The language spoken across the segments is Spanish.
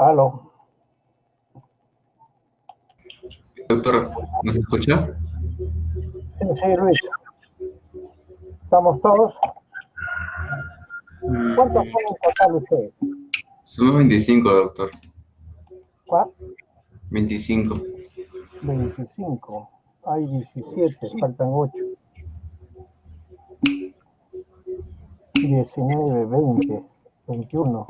Aló. Doctor, ¿nos escucha? Sí, sí, Luis. ¿Estamos todos? ¿Cuántos son en total ustedes? Somos 25, doctor. ¿Cuál? 25. 25. Hay 17, faltan 8. 19, 20, 21.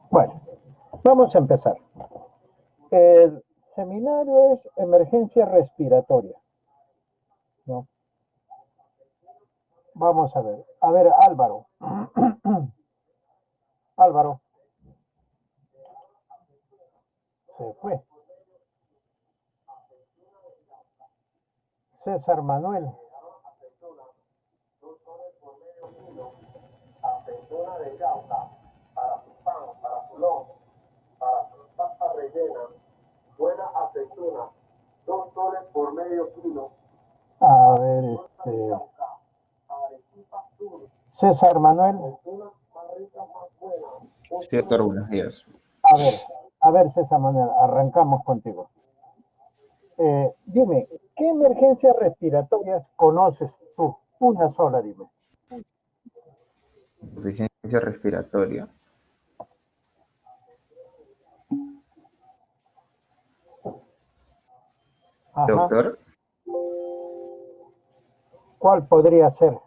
Bueno, vamos a empezar. El seminario es emergencia respiratoria, ¿no? Vamos a ver. A ver, Álvaro. Álvaro. Se fue. César Manuel. Aceituna de cauca, para su pan, para su lomo, para su papa rellena, buena aceituna, 2 soles por medio kilo. A ver, César Manuel. Sí, doctor, buenos días. A ver, César Manuel, arrancamos contigo. Dime, ¿qué emergencias respiratorias conoces tú? Una sola, dime. Insuficiencia respiratoria. Ajá. Doctor, ¿Cuál podría ser?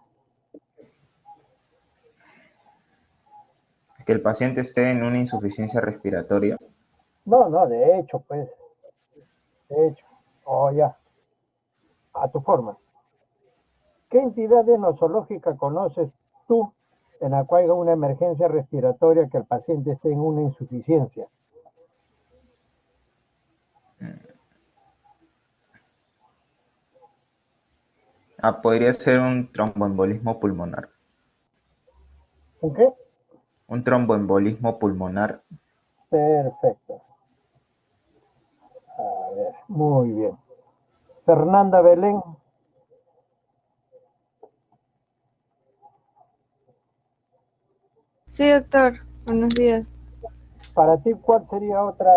que el paciente esté en una insuficiencia respiratoria. No, de hecho, pues. De hecho. Oh, ya. A tu forma. ¿Qué entidad nosológica conoces tú en la cual haya una emergencia respiratoria que el paciente esté en una insuficiencia? Podría ser un tromboembolismo pulmonar. ¿Un qué? Un tromboembolismo pulmonar. Perfecto. A ver, muy bien. Fernanda Belén. Sí, doctor. Buenos días. Para ti, ¿cuál sería otra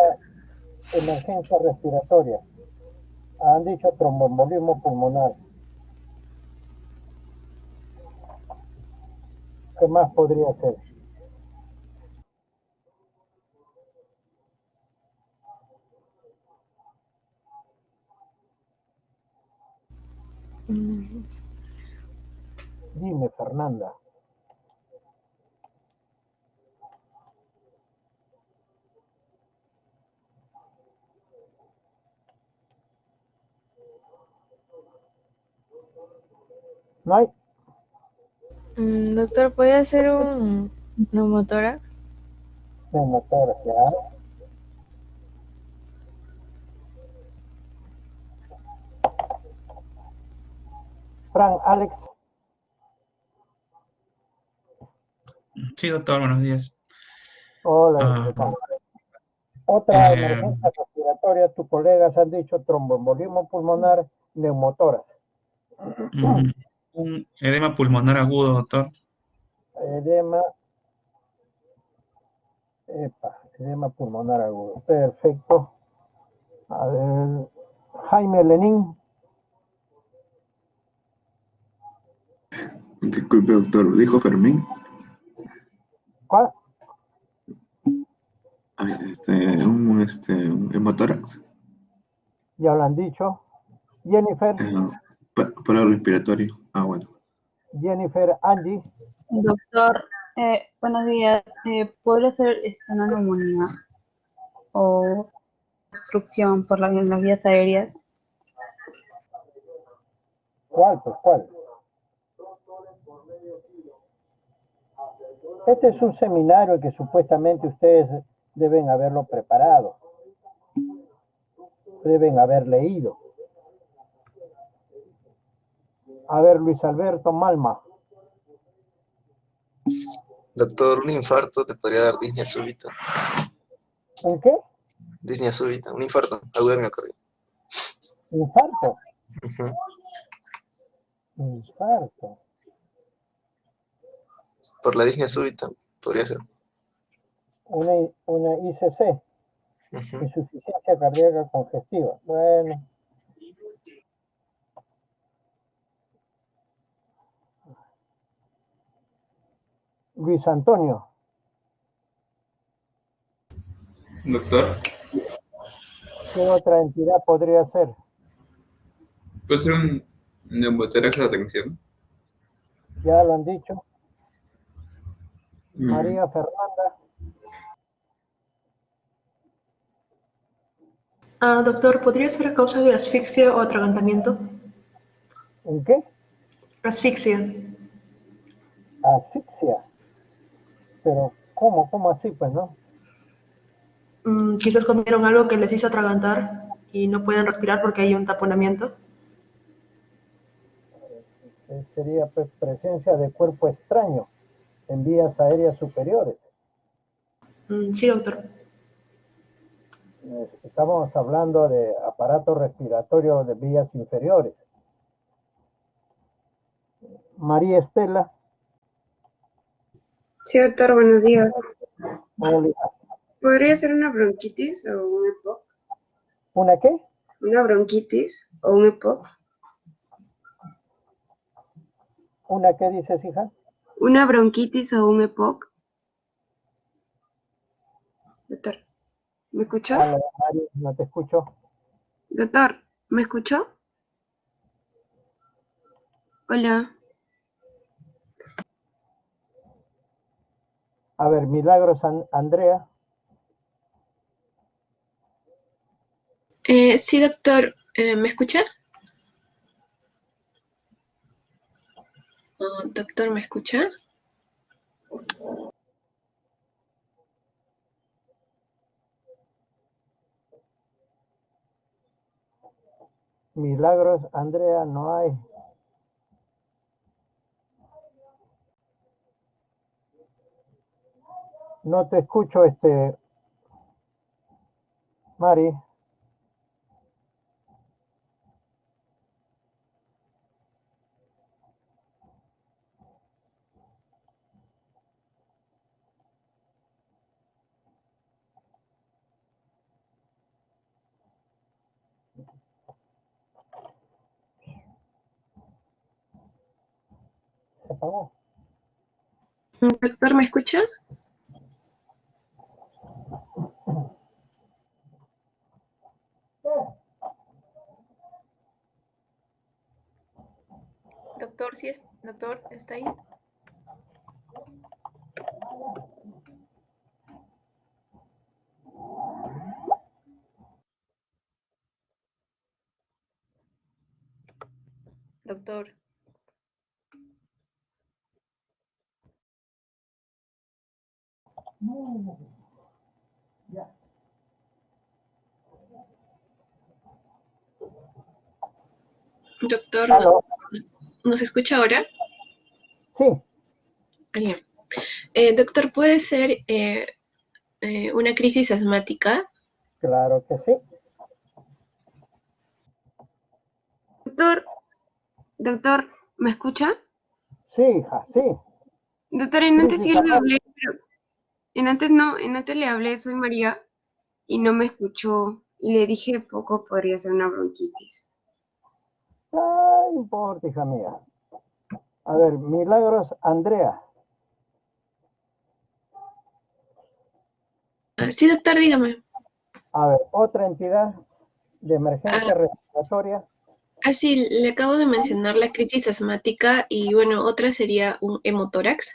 emergencia respiratoria? Han dicho tromboembolismo pulmonar. ¿Qué más podría ser? Dime, Fernanda. ¿No hay? Doctor, ¿puede hacer un neumotórax? Neumotórax, ya. Frank, Alex. Sí, doctor, buenos días. Hola, Ah, otra eh, emergencia respiratoria, tus colegas han dicho tromboembolismo pulmonar, neumotórax. un edema pulmonar agudo, doctor. Edema, edema pulmonar agudo. Perfecto. A ver, Jaime Lenín. Disculpe, doctor, ¿dijo Fermín? ¿Cuál? Un hemotórax. Ya lo han dicho. Jennifer, Para respiratorio. Bueno. Jennifer, Angie. Doctor, buenos días. ¿Podría ser una neumonía o obstrucción por las vías aéreas? ¿Cuál? Pues cuál. Este es un seminario que supuestamente ustedes deben haberlo preparado, deben haber leído. A ver, Luis Alberto Malma. Doctor, un infarto te podría dar disnea súbita. ¿Un qué? Disnea súbita, un infarto agudo de miocardio. Infarto. Ujú. Infarto. Por la disnea súbita, podría ser. Una ICC. Ujú. Insuficiencia cardíaca congestiva. Bueno. Luis Antonio. Doctor, ¿Qué otra entidad podría ser? ¿puede ser un neumotórax de atención? Ya lo han dicho. Mm, María Fernanda. Doctor, ¿podría ser a causa de asfixia o atragantamiento? ¿En qué? Asfixia. Asfixia. Pero, ¿cómo así? Pues no. Quizás comieron algo que les hizo atragantar y no pueden respirar porque hay un taponamiento. Sería pues, presencia de cuerpo extraño en vías aéreas superiores. Sí, doctor. Estamos hablando de aparato respiratorio de vías inferiores. María Estela. Sí, doctor, buenos días. Hola. ¿Podría ser una bronquitis o un EPOC? ¿Una qué? ¿Una bronquitis o un EPOC? ¿Una qué dices, hija? ¿Una bronquitis o un EPOC? Doctor, ¿me escuchó? Hola, María, no te escucho. Doctor, ¿me escuchó? Hola. A ver, Milagros Andrea. Sí, doctor, ¿me escucha? Doctor, ¿me escucha? Milagros Andrea no hay. No te escucho, Mari. Se apagó. Doctor, ¿me escucha? Doctor, ¿sí es? Doctor, ¿está ahí? Doctor. Doctor, ¿Aló? ¿nos escucha ahora? Sí. Bien. Doctor, ¿puede ser una crisis asmática? Claro que sí. Doctor, ¿me escucha? Sí, hija, sí. Doctor, en antes sí Crisis le asmática. hablé, pero en antes no, en antes le hablé, soy María, y no me escuchó. Y le dije poco podría ser una bronquitis. No importa, hija mía. A ver, Milagros Andrea. Sí, doctor, dígame. A ver, otra entidad de emergencia respiratoria. Sí, le acabo de mencionar la crisis asmática y bueno, otra sería un hemotórax.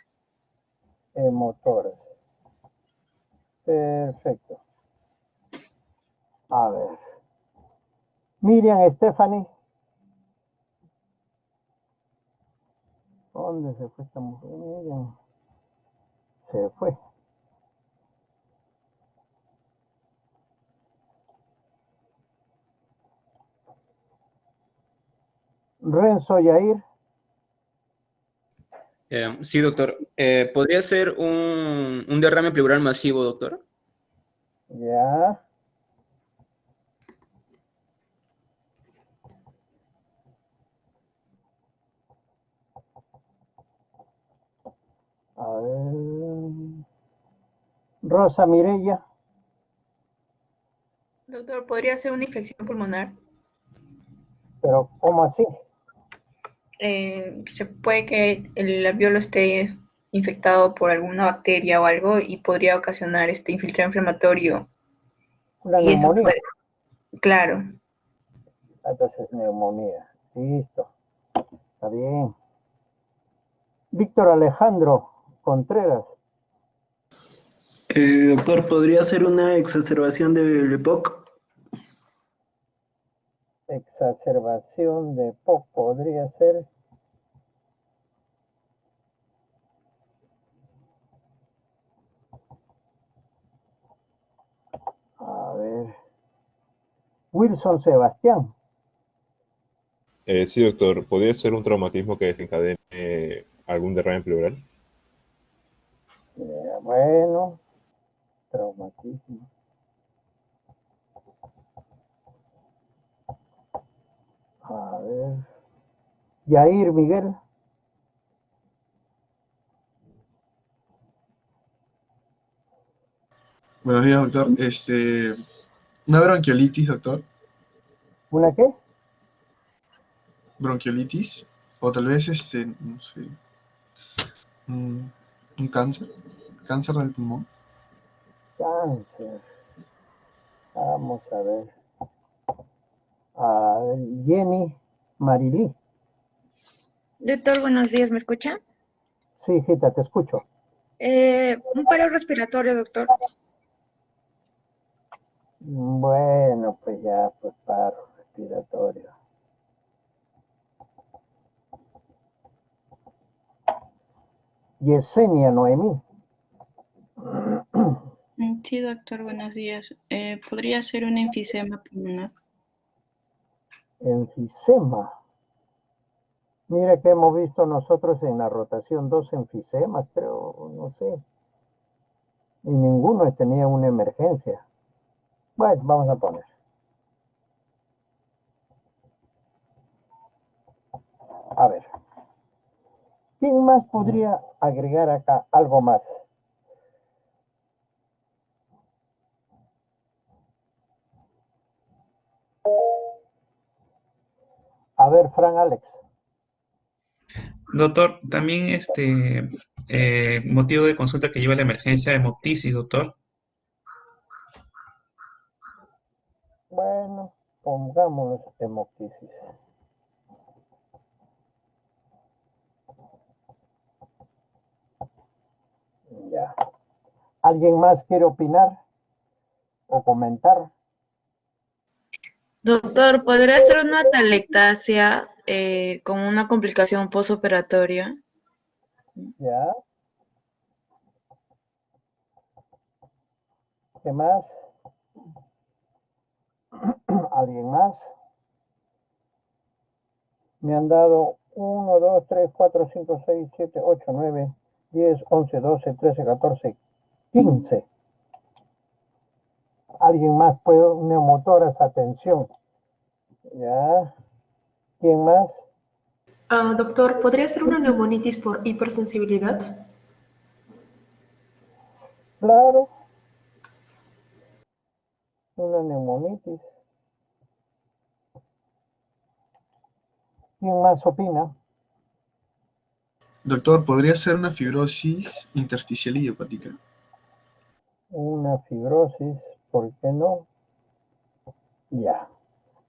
Motores. Perfecto. A ver. Miriam Stephanie. ¿Dónde se fue esta mujer? Miriam. Se fue. Renzo Yair. Sí, doctor. ¿Podría ser un derrame pleural masivo, doctor? Ya. A ver. Rosa Mireya. Doctor, ¿podría ser una infección pulmonar? Pero, ¿cómo así? Se puede que el alveolo esté infectado por alguna bacteria o algo y podría ocasionar este infiltrado inflamatorio. Una Y eso neumonía. puede, claro. Entonces, neumonía. Listo. Está bien. Víctor Alejandro Contreras. Doctor, ¿podría ser una exacerbación del EPOC? Exacerbación de POC podría ser. A ver. Wilson Sebastián. Sí, doctor. ¿Podría ser un traumatismo que desencadene algún derrame pleural? Bueno, traumatismo. A ver. Yair Miguel. Buenos días, doctor. Una bronquiolitis, doctor. ¿Una qué? Bronquiolitis. O tal vez, no sé, un cáncer. Cáncer del pulmón. Cáncer. Vamos a ver. A ver, Jenny Marilí. Doctor, buenos días, ¿me escucha? Sí, hijita, te escucho. Un paro respiratorio, doctor. Bueno, pues ya, pues paro respiratorio. Yesenia Noemí. Sí, doctor, buenos días. ¿Podría ser un enfisema pulmonar? Enfisema. Mira que hemos visto nosotros en la rotación 2 enfisemas, creo, no sé. Y ninguno tenía una emergencia. Bueno, vamos a poner. A ver. ¿Quién más podría agregar acá algo más? A ver, Fran Alex. Doctor, también motivo de consulta que lleva la emergencia de hemoptisis, doctor. Bueno, pongamos hemoptisis. Ya. ¿Alguien más quiere opinar o comentar? Doctor, ¿podría ser una atelectasia con una complicación postoperatoria? Ya. ¿Qué más? ¿Alguien más? Me han dado 1, 2, 3, 4, 5, 6, 7, 8, 9, 10, 11, 12, 13, 14, 15. ¿Alguien más puede? Neumotoras, atención. Ya. ¿Quién más? Doctor, ¿podría ser una neumonitis por hipersensibilidad? Claro. Una neumonitis. ¿Quién más opina? Doctor, ¿podría ser una fibrosis intersticial idiopática? Una fibrosis, ¿por qué no? Ya.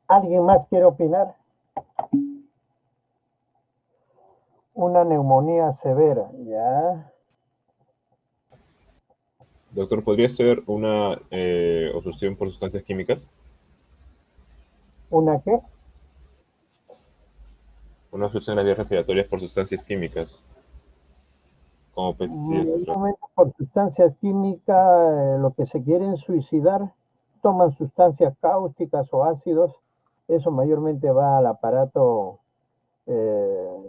¿Alguien más quiere opinar? Una neumonía severa, ya. Doctor, ¿podría ser una obstrucción por sustancias químicas? ¿Una qué? Una obstrucción de las vías respiratorias por sustancias químicas. Como pesticidas. Normalmente por sustancias químicas, lo que se quieren suicidar, toman sustancias cáusticas o ácidos. Eso mayormente va al aparato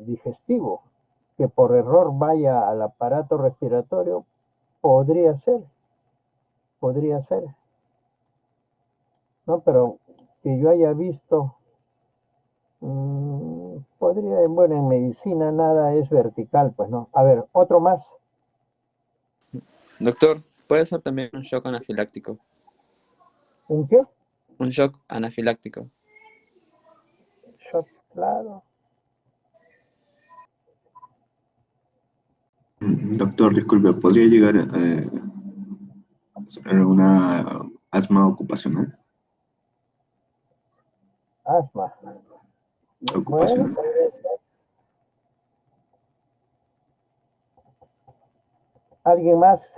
digestivo. que por error vaya al aparato respiratorio, podría ser, ¿no? Pero que yo haya visto, podría, bueno, en medicina nada es vertical, pues, ¿no? A ver, otro más. Doctor, puede ser también un shock anafiláctico. ¿Un qué? Un shock anafiláctico. Shock, claro. Doctor, disculpe, ¿podría llegar a una asma ocupacional? Asma. Bueno, Ocupacional. ¿alguien más?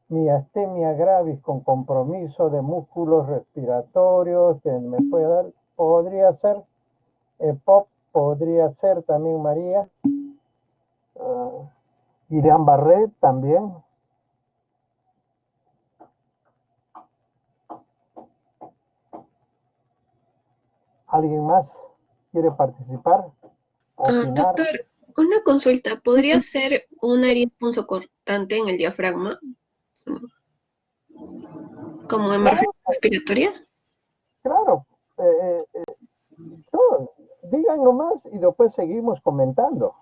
Miastenia gravis con compromiso de músculos respiratorios, que me puede dar, podría ser. EPOC podría ser también, María. Guillain-Barré también. ¿Alguien más quiere participar? Opinar. Doctor, una consulta. ¿Podría ser una herida punzocortante en el diafragma? ¿Como emergencia respiratoria? Claro. No, digan nomás y después seguimos comentando.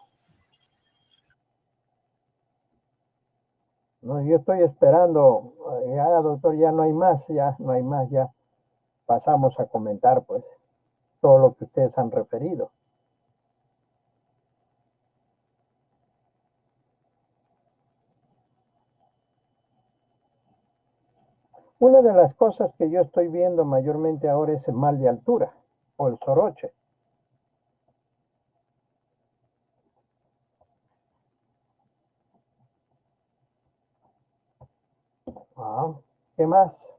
No, yo estoy esperando. Ya, doctor, ya no hay más, ya no hay más, ya pasamos a comentar, pues, todo lo que ustedes han referido. Una de las cosas que yo estoy viendo mayormente ahora es el mal de altura o el soroche. ¿Qué más?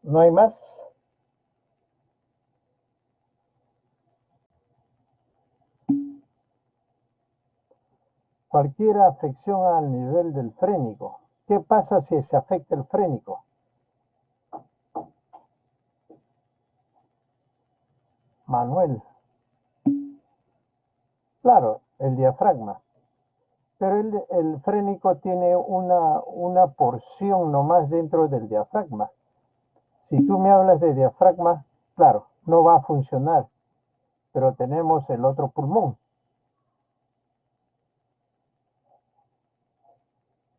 ¿No hay más? Cualquier afección al nivel del frénico. ¿Qué pasa si se afecta el frénico? Manuel. Claro, el diafragma. Pero el frénico tiene una porción nomás dentro del diafragma. Si tú me hablas de diafragma, claro, no va a funcionar. Pero tenemos el otro pulmón.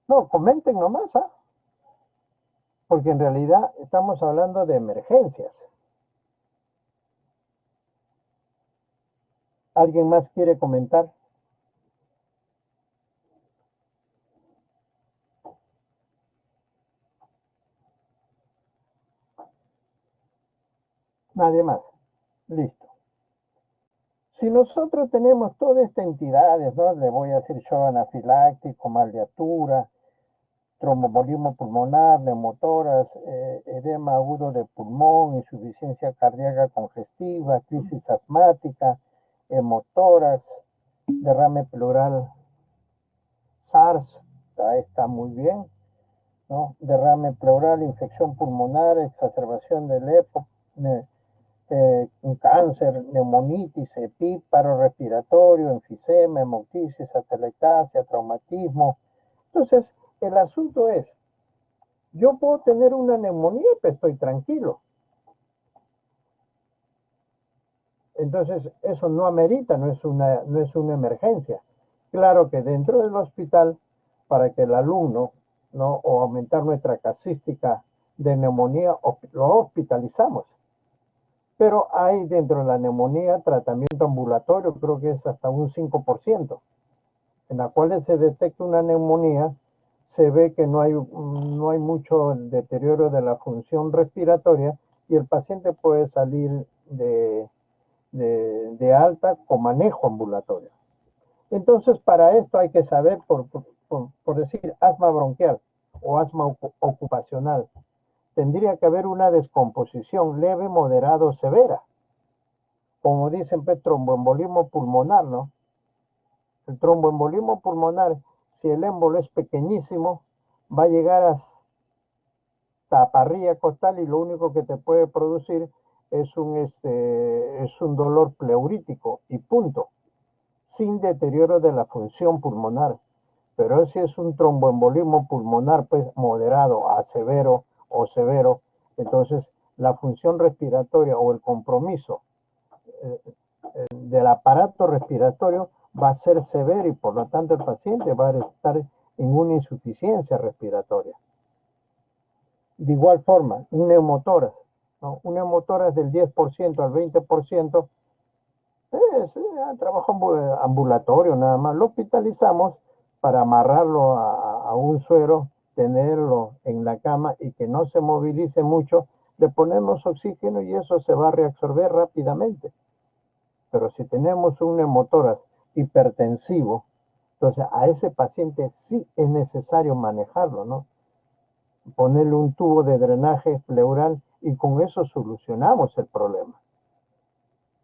No, comenten nomás, ¿ah? Porque en realidad estamos hablando de emergencias. ¿Alguien más quiere comentar? Nadie más. Listo. Si nosotros tenemos todas estas entidades, ¿no? Le voy a decir shock anafiláctico, mal de altura, tromboembolismo pulmonar, neumotoras, edema agudo de pulmón, insuficiencia cardíaca congestiva, crisis asmática, hemotoras, derrame pleural, SARS, está muy bien, ¿no? Derrame pleural, infección pulmonar, exacerbación del EPOC, un cáncer, neumonitis, EPIP, paro respiratorio, enfisema, hemoptisis, atelectasia, traumatismo. Entonces, el asunto es, yo puedo tener una neumonía, pero estoy tranquilo. Entonces, eso no amerita, no es una emergencia. Claro que dentro del hospital, para que el alumno, ¿no? O aumentar nuestra casística de neumonía, lo hospitalizamos. Pero hay dentro de la neumonía tratamiento ambulatorio, creo que es hasta un 5%, en la cual se detecta una neumonía, se ve que no hay mucho deterioro de la función respiratoria y el paciente puede salir de alta con manejo ambulatorio. Entonces, para esto hay que saber, por decir, asma bronquial o asma ocupacional. Tendría que haber una descomposición leve, moderada o severa. como dicen, pues, tromboembolismo pulmonar, ¿no? El tromboembolismo pulmonar, si el émbolo es pequeñísimo, va a llegar hasta parrilla costal y lo único que te puede producir es un dolor pleurítico y punto, sin deterioro de la función pulmonar. Pero si es un tromboembolismo pulmonar, pues moderado a severo o severo, entonces la función respiratoria o el compromiso del aparato respiratorio va a ser severo y por lo tanto el paciente va a estar en una insuficiencia respiratoria. De igual forma, un neumotórax, ¿no? Un neumotórax del 10% al 20% es trabajo ambulatorio nada más. Lo hospitalizamos para amarrarlo a un suero, tenerlo en la cama y que no se movilice mucho, le ponemos oxígeno y eso se va a reabsorber rápidamente. Pero si tenemos un neumotórax hipertensivo, entonces a ese paciente sí es necesario manejarlo, ¿no? Ponerle un tubo de drenaje pleural y con eso solucionamos el problema.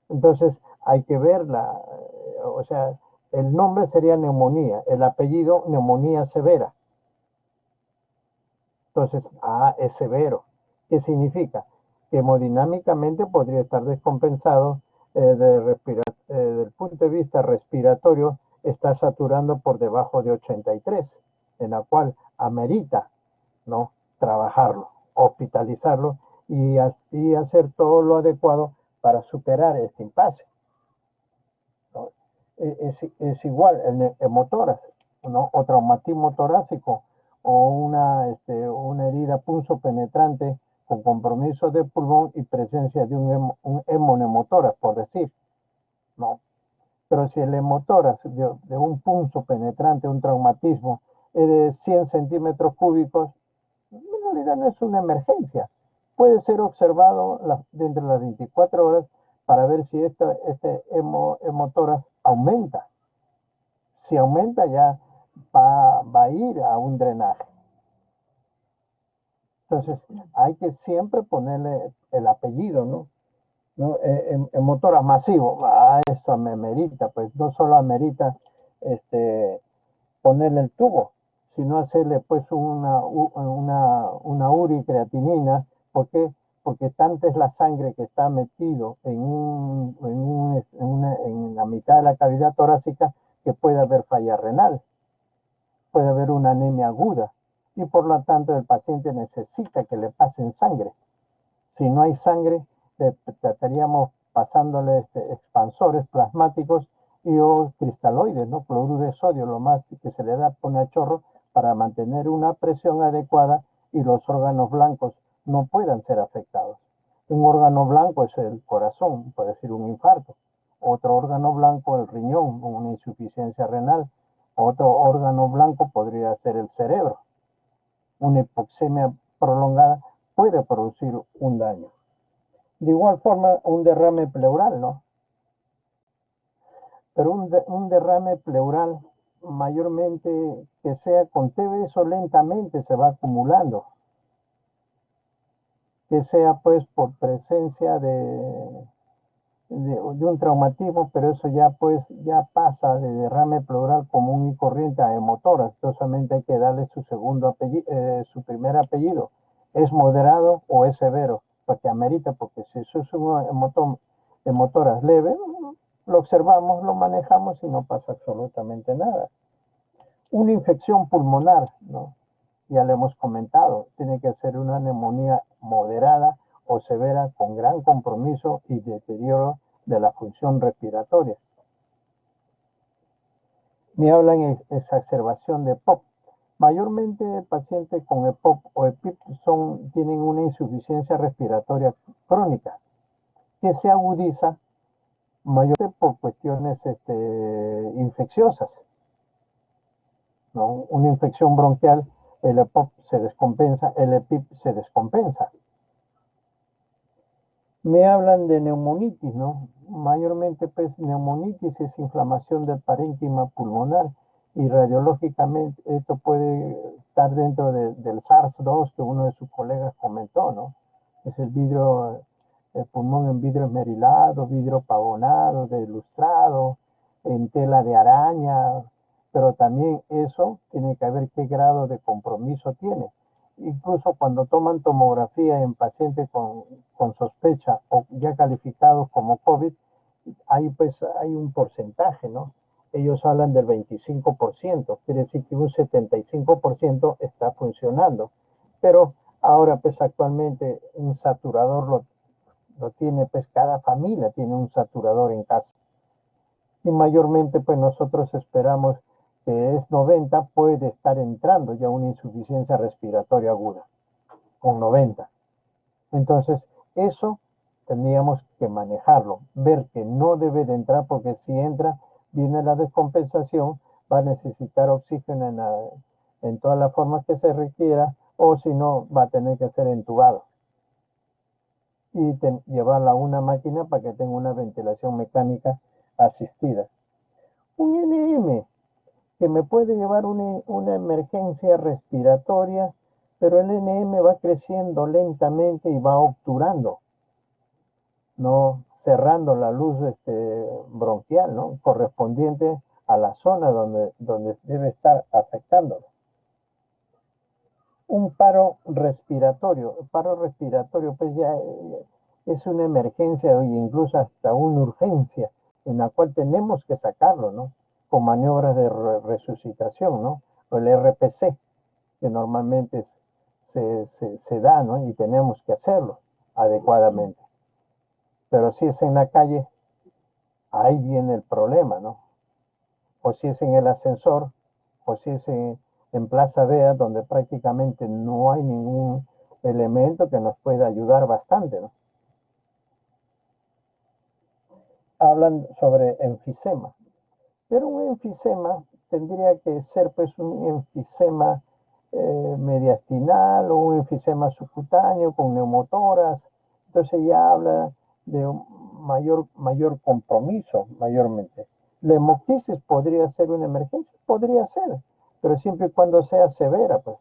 Entonces hay que ver o sea, el nombre sería neumonía, el apellido neumonía severa. Entonces, es severo. ¿Qué significa? Que hemodinámicamente podría estar descompensado del punto de vista respiratorio, está saturando por debajo de 83, en la cual amerita, ¿no?, trabajarlo, hospitalizarlo y hacer todo lo adecuado para superar este impasse, ¿no? Es igual el hemotórax, ¿no?, o traumatismo torácico o una herida punzopenetrante con compromiso de pulmón y presencia de un hemonemotórax, por decir, ¿no? Pero si el hemotórax de un punzo penetrante, un traumatismo, es de 100 centímetros cúbicos, en realidad no es una emergencia. Puede ser observado dentro de las 24 horas para ver si este hemotórax aumenta. Si aumenta, ya va a ir a un drenaje. Entonces, hay que siempre ponerle el apellido, ¿no? Hemotórax masivo, esto me amerita, pues no solo amerita ponerle el tubo, sino hacerle pues una uricreatinina. ¿Por qué? Porque tanta es la sangre que está metido en la mitad de la cavidad torácica que puede haber falla renal, puede haber una anemia aguda y por lo tanto el paciente necesita que le pasen sangre. Si no hay sangre, estaríamos pasándole expansores plasmáticos y o cristaloides, ¿no?, cloruro de sodio, lo más que se le da, pone a chorro para mantener una presión adecuada y los órganos blancos no puedan ser afectados. Un órgano blanco es el corazón, puede ser un infarto. Otro órgano blanco, el riñón, una insuficiencia renal. Otro órgano blanco podría ser el cerebro. Una hipoxemia prolongada puede producir un daño. De igual forma, un derrame pleural, ¿no? Pero un derrame pleural, mayormente que sea con TB, eso lentamente se va acumulando. Que sea pues por presencia de un traumatismo, pero eso ya pues ya pasa de derrame pleural común y corriente a hemotórax. Entonces solamente hay que darle su segundo apellido, su primer apellido. ¿Es moderado o es severo? Porque amerita, porque si eso es un hemotórax leve, lo observamos, lo manejamos y no pasa absolutamente nada. Una infección pulmonar, ¿no? Ya le hemos comentado, tiene que ser una neumonía moderada o severa con gran compromiso y deterioro de la función respiratoria. Me hablan de exacerbación de EPOC. Mayormente pacientes con EPOC o EPIP tienen una insuficiencia respiratoria crónica que se agudiza mayormente por cuestiones infecciosas, ¿no? Una infección bronquial, el EPOC se descompensa, el EPIP se descompensa. Me hablan de neumonitis, ¿no? Mayormente, pues, neumonitis es inflamación del parénquima pulmonar y radiológicamente esto puede estar dentro del SARS-2 que uno de sus colegas comentó, ¿no? Es el vidrio el pulmón en vidrio esmerilado, vidrio pavonado, delustrado, en tela de araña, pero también eso tiene que ver qué grado de compromiso tiene. Incluso cuando toman tomografía en pacientes con sospecha o ya calificados como COVID, hay un porcentaje, ¿no? Ellos hablan del 25%, quiere decir que un 75% está funcionando. Pero ahora, pues actualmente un saturador lo tiene, pues cada familia tiene un saturador en casa. Y mayormente, pues nosotros esperamos que es 90, puede estar entrando ya una insuficiencia respiratoria aguda, con 90. Entonces, eso tendríamos que manejarlo, ver que no debe de entrar, porque si entra, viene la descompensación, va a necesitar oxígeno en todas las formas que se requiera, o si no, va a tener que ser entubado. Y llevarla a una máquina para que tenga una ventilación mecánica asistida. Un NM, que me puede llevar una emergencia respiratoria, pero el NM va creciendo lentamente y va obturando, no cerrando la luz bronquial, ¿no? Correspondiente a la zona donde debe estar afectándolo. Un paro respiratorio. El paro respiratorio pues ya es una emergencia o incluso hasta una urgencia en la cual tenemos que sacarlo, ¿no? Con maniobras de resucitación, ¿no? O el RPC, que normalmente se da, ¿no? Y tenemos que hacerlo adecuadamente. Pero si es en la calle, ahí viene el problema, ¿no? O si es en el ascensor, o si es en Plaza Vea, donde prácticamente no hay ningún elemento que nos pueda ayudar bastante, ¿no? Hablan sobre enfisema, pero un enfisema tendría que ser pues un enfisema mediastinal o un enfisema subcutáneo con neumotoras. Entonces ya habla de un mayor compromiso, mayormente. La hemoptisis podría ser una emergencia, podría ser, pero siempre y cuando sea severa, pues,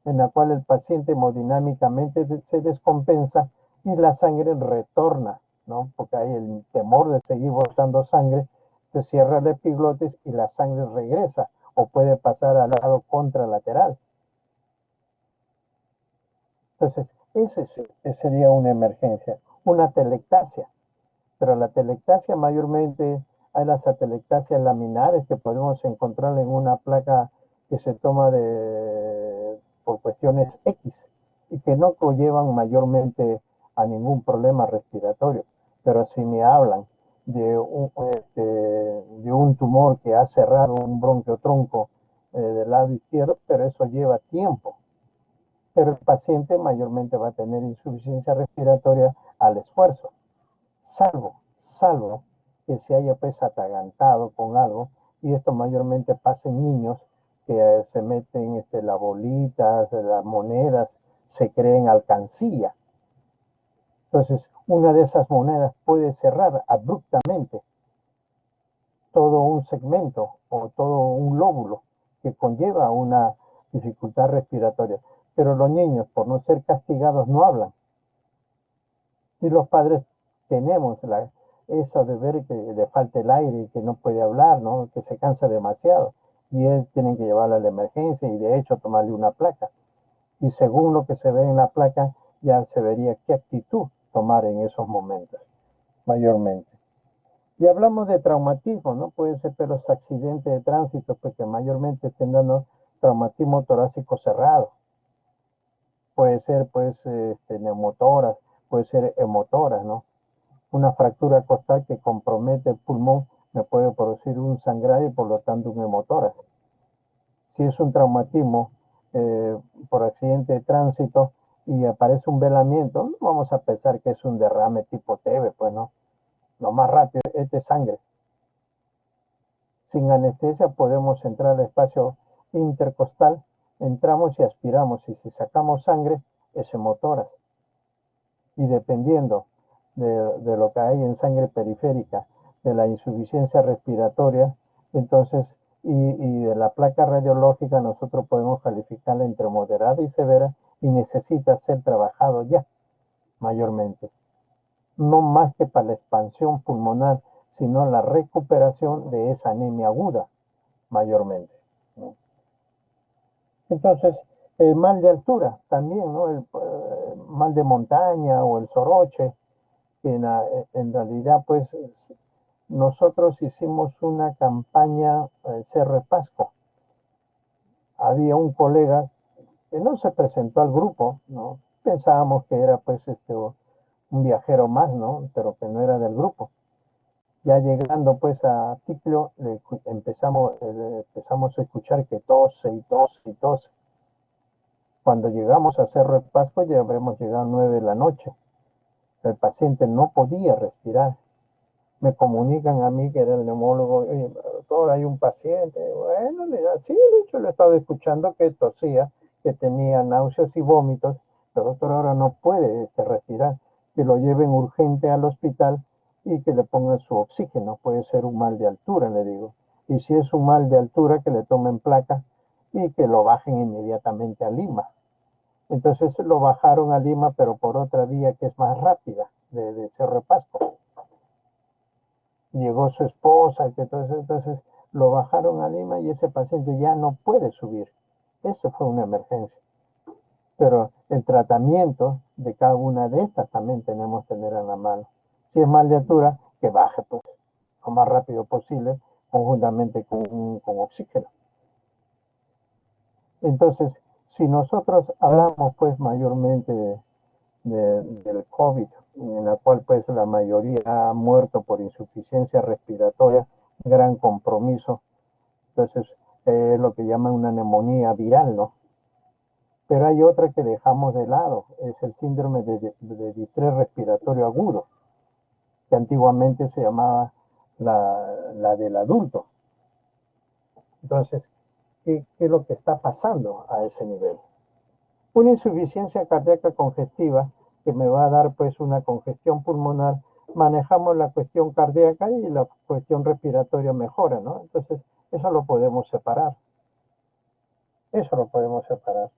en la cual el paciente hemodinámicamente se descompensa y la sangre retorna, ¿no? Porque hay el temor de seguir botando sangre, se cierra el epiglotis y la sangre regresa o puede pasar al lado contralateral. Entonces, ese sería una emergencia. Una atelectasia, pero la atelectasia mayormente hay las atelectasias laminares que podemos encontrar en una placa que se toma por cuestiones X y que no conllevan mayormente a ningún problema respiratorio. Pero si me hablan de un tumor que ha cerrado un bronquiotronco del lado izquierdo, pero eso lleva tiempo. Pero el paciente mayormente va a tener insuficiencia respiratoria al esfuerzo, salvo que se haya pues atragantado con algo, y esto mayormente pasa en niños que se meten las bolitas, las monedas, se creen alcancía. Entonces, una de esas monedas puede cerrar abruptamente todo un segmento o todo un lóbulo que conlleva una dificultad respiratoria. Pero los niños, por no ser castigados, no hablan. Y los padres tenemos eso de ver que le falta el aire y que no puede hablar, ¿no? Que se cansa demasiado. Y tienen que llevarlo a la emergencia y de hecho tomarle una placa. Y según lo que se ve en la placa, ya se vería qué actitud tomar en esos momentos, mayormente. Y hablamos de traumatismo, ¿no? Pueden ser los accidentes de tránsito, pues que mayormente estén dando traumatismo torácico cerrado. Puede ser, pues, neumotoras, puede ser hemotoras, ¿no? Una fractura costal que compromete el pulmón me puede producir un sangrado y por lo tanto un hemotoras. Si es un traumatismo por accidente de tránsito y aparece un velamiento, no vamos a pensar que es un derrame tipo TB, pues no. Lo más rápido es de sangre. Sin anestesia podemos entrar al espacio intercostal, entramos y aspiramos, y si sacamos sangre, es hemotoras. Y dependiendo de lo que hay en sangre periférica, de la insuficiencia respiratoria, entonces, y de la placa radiológica, nosotros podemos calificarla entre moderada y severa y necesita ser trabajado ya. mayormente. No más que para la expansión pulmonar, sino la recuperación de esa anemia aguda, mayormente, ¿no? Entonces, el mal de altura también, ¿no? El mal de montaña o el soroche, que en realidad, pues, nosotros hicimos una campaña Cerro de Pasco. Había un colega que no se presentó al grupo, ¿no? Pensábamos que era, pues, un viajero más, ¿no? Pero que no era del grupo. Ya llegando, pues, a Ticlio, empezamos a escuchar que tose y tose y tose. Cuando llegamos a Cerro de Pasco, ya habremos llegado a 9 de la noche. El paciente no podía respirar. Me comunican a mí, que era el neumólogo: oye, doctor, hay un paciente. Bueno, sí, de hecho, lo he estado escuchando que tosía, que tenía náuseas y vómitos, pero doctor, ahora no puede respirar. Que lo lleven urgente al hospital y que le pongan su oxígeno. Puede ser un mal de altura, le digo. Y si es un mal de altura, que le tomen placa y que lo bajen inmediatamente a Lima. Entonces lo bajaron a Lima, pero por otra vía que es más rápida, de Cerro de Pasco. Llegó su esposa, entonces lo bajaron a Lima y ese paciente ya no puede subir. Eso fue una emergencia. Pero el tratamiento de cada una de estas también tenemos que tener en la mano. Si es mal de altura, que baje, pues, lo más rápido posible, conjuntamente con oxígeno. Entonces, si nosotros hablamos, pues, mayormente del COVID, en la cual, pues, la mayoría ha muerto por insuficiencia respiratoria, gran compromiso. Entonces, es lo que llaman una neumonía viral, ¿no? Pero hay otra que dejamos de lado, es el síndrome de distrés respiratorio agudo, que antiguamente se llamaba la del adulto. Entonces, ¿qué es lo que está pasando a ese nivel? Una insuficiencia cardíaca congestiva que me va a dar, pues, una congestión pulmonar. Manejamos la cuestión cardíaca y la cuestión respiratoria mejora, ¿no? Entonces, eso lo podemos separar. Eso lo podemos separar.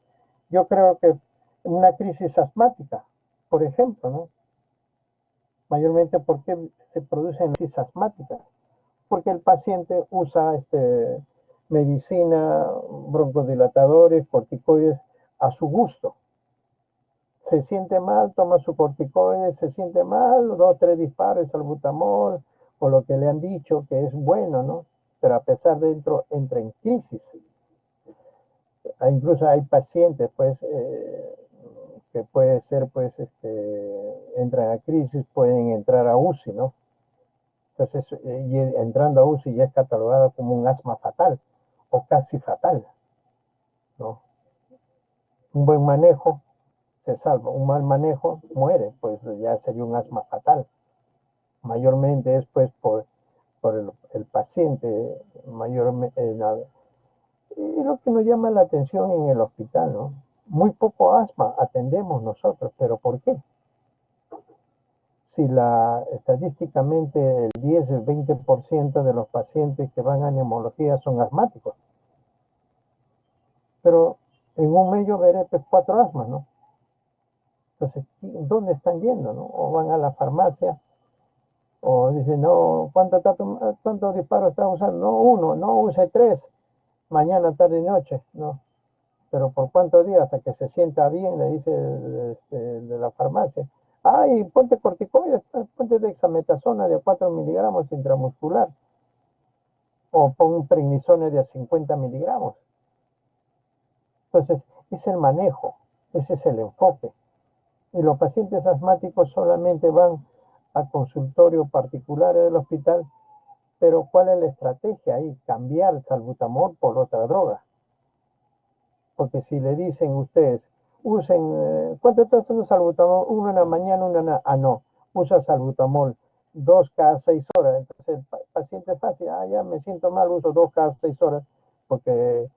Yo creo que una crisis asmática, por ejemplo, ¿no? Mayormente, ¿por qué se producen crisis asmáticas? Porque el paciente usa medicina, broncodilatadores, corticoides a su gusto. Se siente mal, toma su corticoides, se siente mal, 2 o 3 disparos de salbutamol, o lo que le han dicho que es bueno, ¿no? Pero a pesar de eso, entra en crisis. Incluso hay pacientes, pues, que puede ser, pues, entran a crisis, pueden entrar a UCI, ¿no? Entonces, y entrando a UCI ya es catalogado como un asma fatal o casi fatal, ¿no? Un buen manejo se salva, un mal manejo muere, pues ya sería un asma fatal. Mayormente es, pues, por el paciente, mayormente. Y lo que nos llama la atención en el hospital, ¿no? Muy poco asma atendemos nosotros, pero ¿por qué? Si estadísticamente el 10, el 20% de los pacientes que van a neumología son asmáticos. Pero en un medio veré, pues, 4 asmas, ¿no? Entonces, ¿dónde están yendo, no? O van a la farmacia, o dicen, no, ¿cuántos disparos está usando? No, 1, no, use 3, mañana, tarde y noche, ¿no? Pero ¿por cuántos días? Hasta que se sienta bien, le dice de la farmacia. Y ponte corticoides, ponte dexametasona de 4 miligramos intramuscular. O pon prednisona de 50 miligramos. Entonces, es el manejo, ese es el enfoque. Y los pacientes asmáticos solamente van a consultorio particular del hospital, pero ¿cuál es la estrategia ahí? Cambiar el salbutamol por otra droga. Porque si le dicen ustedes, usen, ¿cuánto está haciendo salbutamol? 1 en la mañana, 1 en la... no, usa salbutamol 2 cada 6 horas. Entonces el paciente es fácil, ya me siento mal, uso 2 cada 6 horas, porque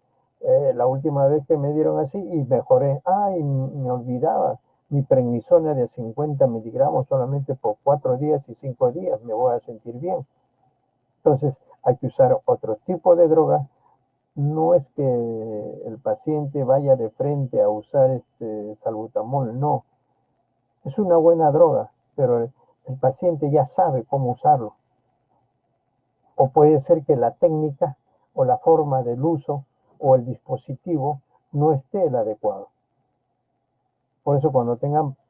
la última vez que me dieron así y mejoré. Y me olvidaba, mi prednisona de 50 miligramos solamente por 4 días y 5 días me voy a sentir bien. Entonces hay que usar otro tipo de droga. No es que el paciente vaya de frente a usar salbutamol, no. Es una buena droga, pero el paciente ya sabe cómo usarlo. O puede ser que la técnica o la forma del uso o el dispositivo no esté el adecuado. Por eso cuando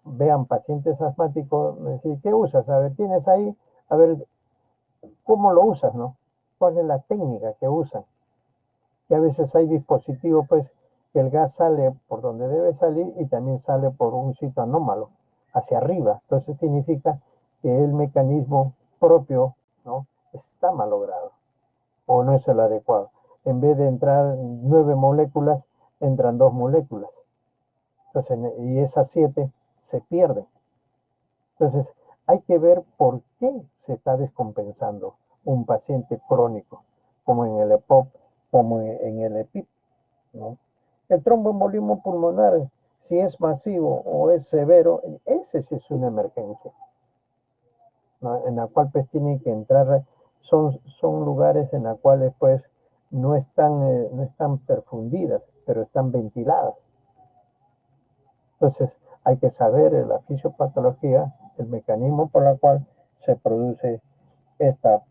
vean pacientes asmáticos, decir, ¿qué usas? A ver, tienes ahí, a ver, ¿cómo lo usas, no? ¿Cuál es la técnica que usan? Que a veces hay dispositivos, pues, que el gas sale por donde debe salir y también sale por un sitio anómalo, hacia arriba. Entonces significa que el mecanismo propio, ¿no?, está malogrado o no es el adecuado. En vez de entrar 9 moléculas, entran 2 moléculas. Entonces, y esas 7 se pierden. Entonces, hay que ver por qué se está descompensando un paciente crónico, como en el EPOC, como en el EPIP, ¿no? El tromboembolismo pulmonar, si es masivo o es severo, ese sí es una emergencia, ¿no?, en la cual pues tienen que entrar, son lugares en los cuales pues no están perfundidas, pero están ventiladas. Entonces hay que saber la fisiopatología, el mecanismo por el cual se produce este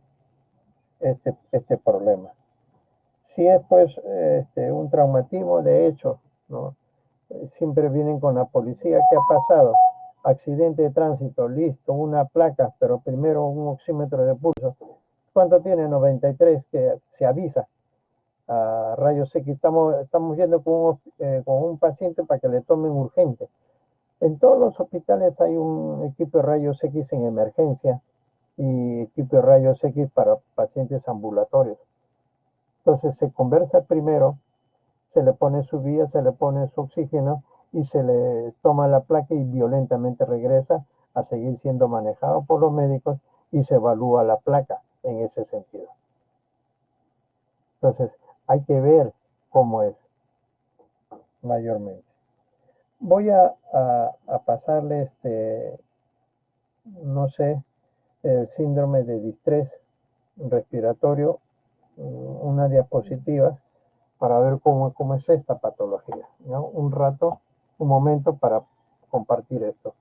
problema. Si es pues un traumatismo, de hecho, ¿no?, siempre vienen con la policía. ¿Qué ha pasado? Accidente de tránsito, listo, una placa, pero primero un oxímetro de pulso. ¿Cuánto tiene? 93, que se avisa a rayos X. Estamos yendo con un paciente para que le tomen urgente. En todos los hospitales hay un equipo de rayos X en emergencia y equipo de rayos X para pacientes ambulatorios. Entonces se conversa primero, se le pone su vía, se le pone su oxígeno y se le toma la placa y violentamente regresa a seguir siendo manejado por los médicos y se evalúa la placa en ese sentido. Entonces hay que ver cómo es mayormente. Voy a pasarle no sé, el síndrome de distrés respiratorio, una diapositiva para ver cómo es esta patología, ¿no? Un momento para compartir esto.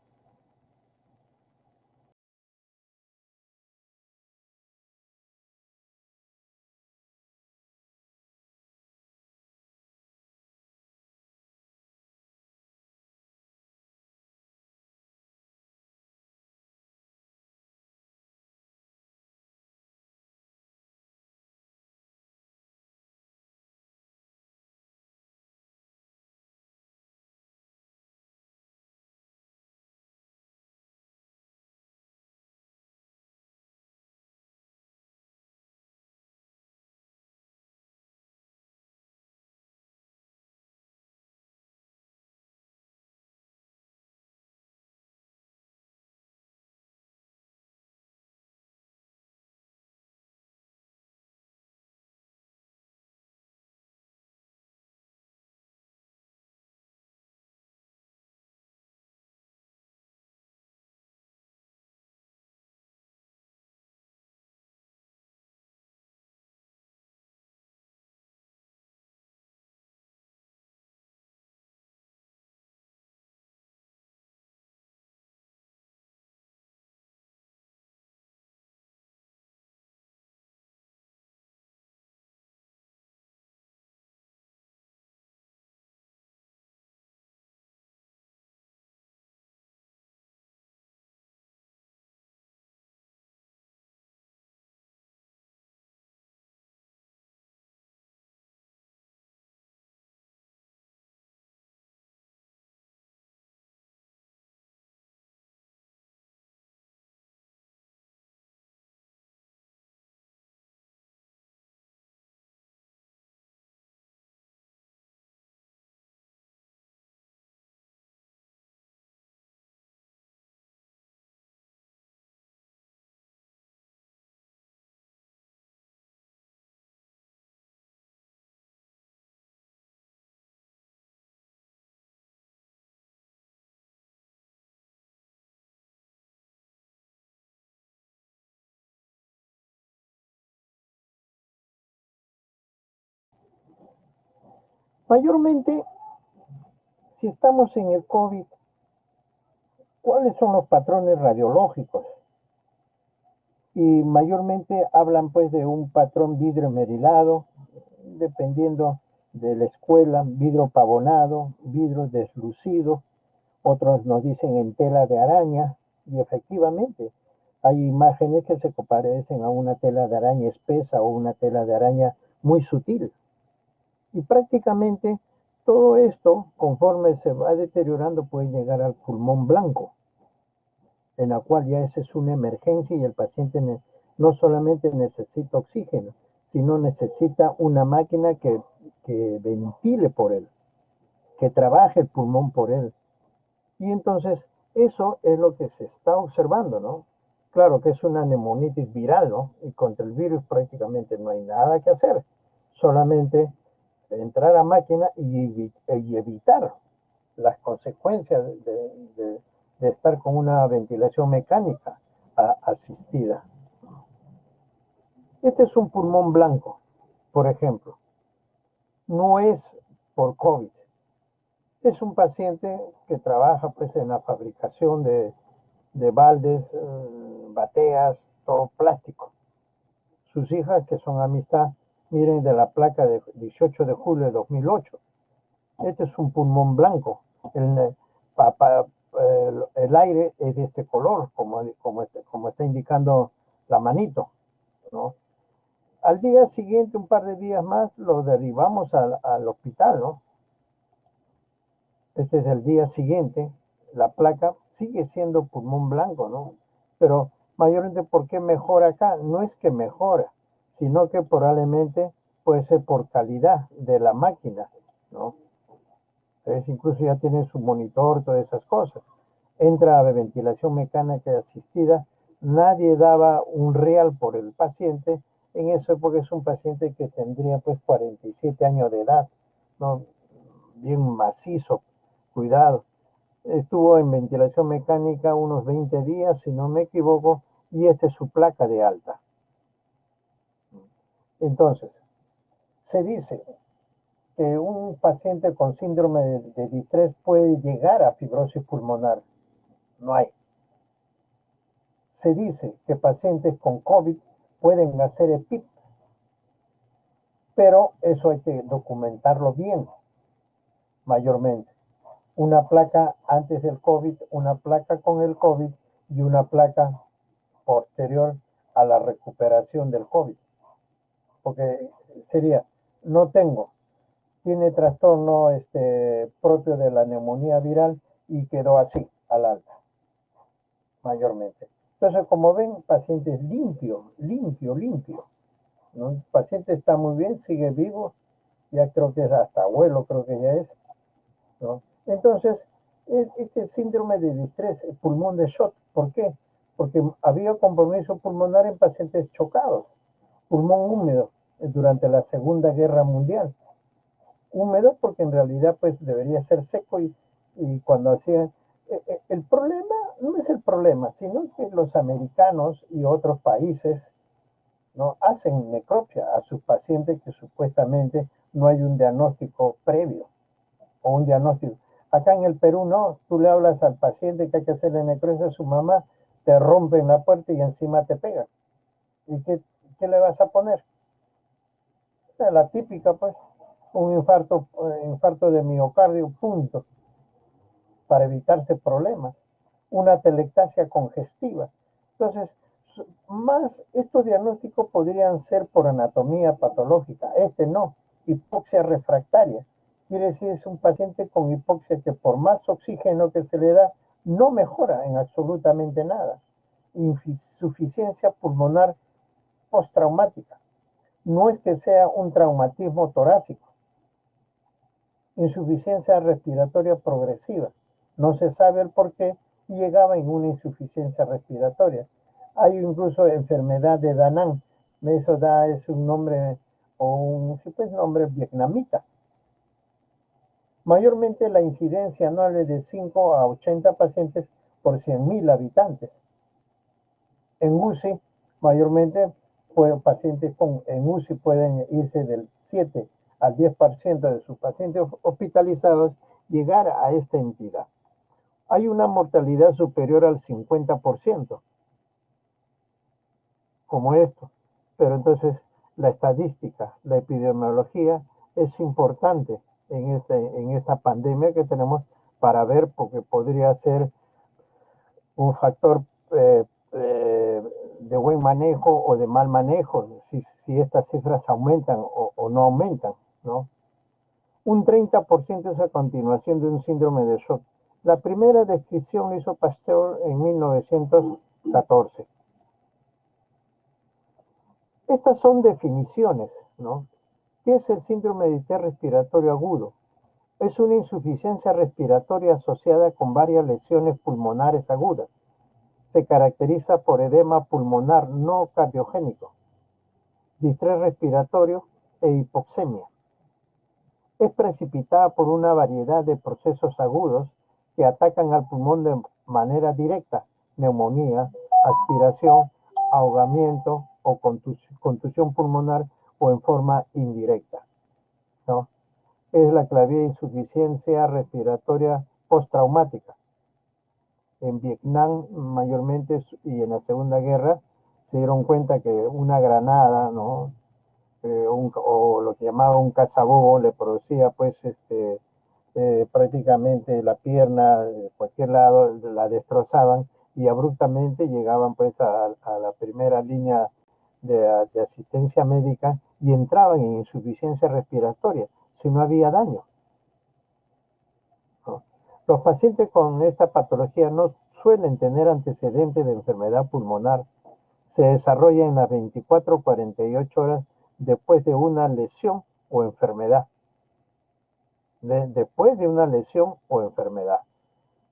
Mayormente, si estamos en el COVID, ¿Cuáles son los patrones radiológicos? Y mayormente hablan pues de un patrón vidrio esmerilado, dependiendo de la escuela, vidrio pavonado, vidrio deslucido, otros nos dicen en tela de araña, y efectivamente hay imágenes que se parecen a una tela de araña espesa o una tela de araña muy sutil. Y prácticamente todo esto, conforme se va deteriorando, puede llegar al pulmón blanco, en la cual ya esa es una emergencia y el paciente no solamente necesita oxígeno, sino necesita una máquina que ventile por él, que trabaje el pulmón por él. Y entonces eso es lo que se está observando, ¿no? Claro que es una neumonitis viral, ¿no? Y contra el virus prácticamente no hay nada que hacer, solamente entrar a máquina y evitar las consecuencias de estar con una ventilación mecánica asistida. Este es un pulmón blanco, por ejemplo. No es por COVID. Es un paciente que trabaja pues en la fabricación de baldes, bateas, todo plástico. Sus hijas, que son amistad, miren de la placa de 18 de julio de 2008. Este es un pulmón blanco. El aire es de este color, como está indicando la manito, ¿no? Al día siguiente, un par de días más, lo derivamos al hospital, ¿no? Este es el día siguiente, la placa sigue siendo pulmón blanco, ¿no? Pero mayormente, ¿por qué mejora acá? No es que mejora, sino que probablemente puede ser por calidad de la máquina, ¿no? Incluso ya tiene su monitor, todas esas cosas. Entra a ventilación mecánica asistida, nadie daba un real por el paciente, en eso porque es un paciente que tendría pues 47 años de edad, ¿no? Bien macizo, cuidado. Estuvo en ventilación mecánica unos 20 días, si no me equivoco, y esta es su placa de alta. Entonces, se dice que un paciente con síndrome de distrés puede llegar a fibrosis pulmonar. No hay. Se dice que pacientes con COVID pueden hacer EPIP, pero eso hay que documentarlo bien, mayormente. Una placa antes del COVID, una placa con el COVID y una placa posterior a la recuperación del COVID. Porque sería, no tengo, tiene trastorno propio de la neumonía viral y quedó así, al alta, mayormente. Entonces, como ven, paciente es limpio, ¿no? El paciente está muy bien, sigue vivo, ya creo que es hasta abuelo, creo que ya es, ¿no? Entonces, este síndrome de distrés, pulmón de shot, ¿por qué? Porque había compromiso pulmonar en pacientes chocados, pulmón húmedo durante la Segunda Guerra Mundial. Húmedo porque en realidad pues debería ser seco y cuando hacían... el problema no es el problema, sino que los americanos y otros países, ¿no?, hacen necropsia a sus pacientes que supuestamente no hay un diagnóstico previo o un diagnóstico. Acá en el Perú no, tú le hablas al paciente que hay que hacerle necropsia a su mamá, te rompen la puerta y encima te pegan. ¿Y qué le vas a poner? La típica pues, un infarto de miocardio, punto, para evitarse problemas, una atelectasia congestiva. Entonces, más estos diagnósticos podrían ser por anatomía patológica, no, hipoxia refractaria. Quiere decir, es un paciente con hipoxia que por más oxígeno que se le da, no mejora en absolutamente nada. Insuficiencia pulmonar postraumática. No es que sea un traumatismo torácico. Insuficiencia respiratoria progresiva. No se sabe el por qué y llegaba en una insuficiencia respiratoria. Hay incluso enfermedad de Danan. Eso es un nombre o un nombre vietnamita. Mayormente la incidencia anual es de 5 a 80 pacientes por 100.000 habitantes. En UCI, mayormente pacientes en UCI pueden irse del 7 al 10% de sus pacientes hospitalizados llegar a esta entidad. hay una mortalidad superior al 50%, como esto. Pero entonces la estadística, la epidemiología es importante en esta pandemia que tenemos para ver, porque podría ser un factor de buen manejo o de mal manejo, si estas cifras aumentan o no aumentan, ¿no? Un 30% es a continuación de un síndrome de shock. La primera descripción hizo Pasteur en 1914. Estas son definiciones, ¿no? ¿Qué es el síndrome de distrés respiratorio agudo? Es una insuficiencia respiratoria asociada con varias lesiones pulmonares agudas. Se caracteriza por edema pulmonar no cardiogénico, distrés respiratorio e hipoxemia. Es precipitada por una variedad de procesos agudos que atacan al pulmón de manera directa: neumonía, aspiración, ahogamiento o contusión pulmonar, o en forma indirecta, ¿no? Es la clavija insuficiencia respiratoria postraumática. En Vietnam mayormente y en la Segunda Guerra se dieron cuenta que una granada, ¿no? O lo que llamaba un cazabobo le producía pues prácticamente la pierna, cualquier lado la destrozaban, y abruptamente llegaban pues a la primera línea de asistencia médica y entraban en insuficiencia respiratoria si no había daño, ¿no? Los pacientes con esta patología no suelen tener antecedentes de enfermedad pulmonar. Se desarrolla en las 24 o 48 horas después de una lesión o enfermedad. Después de una lesión o enfermedad.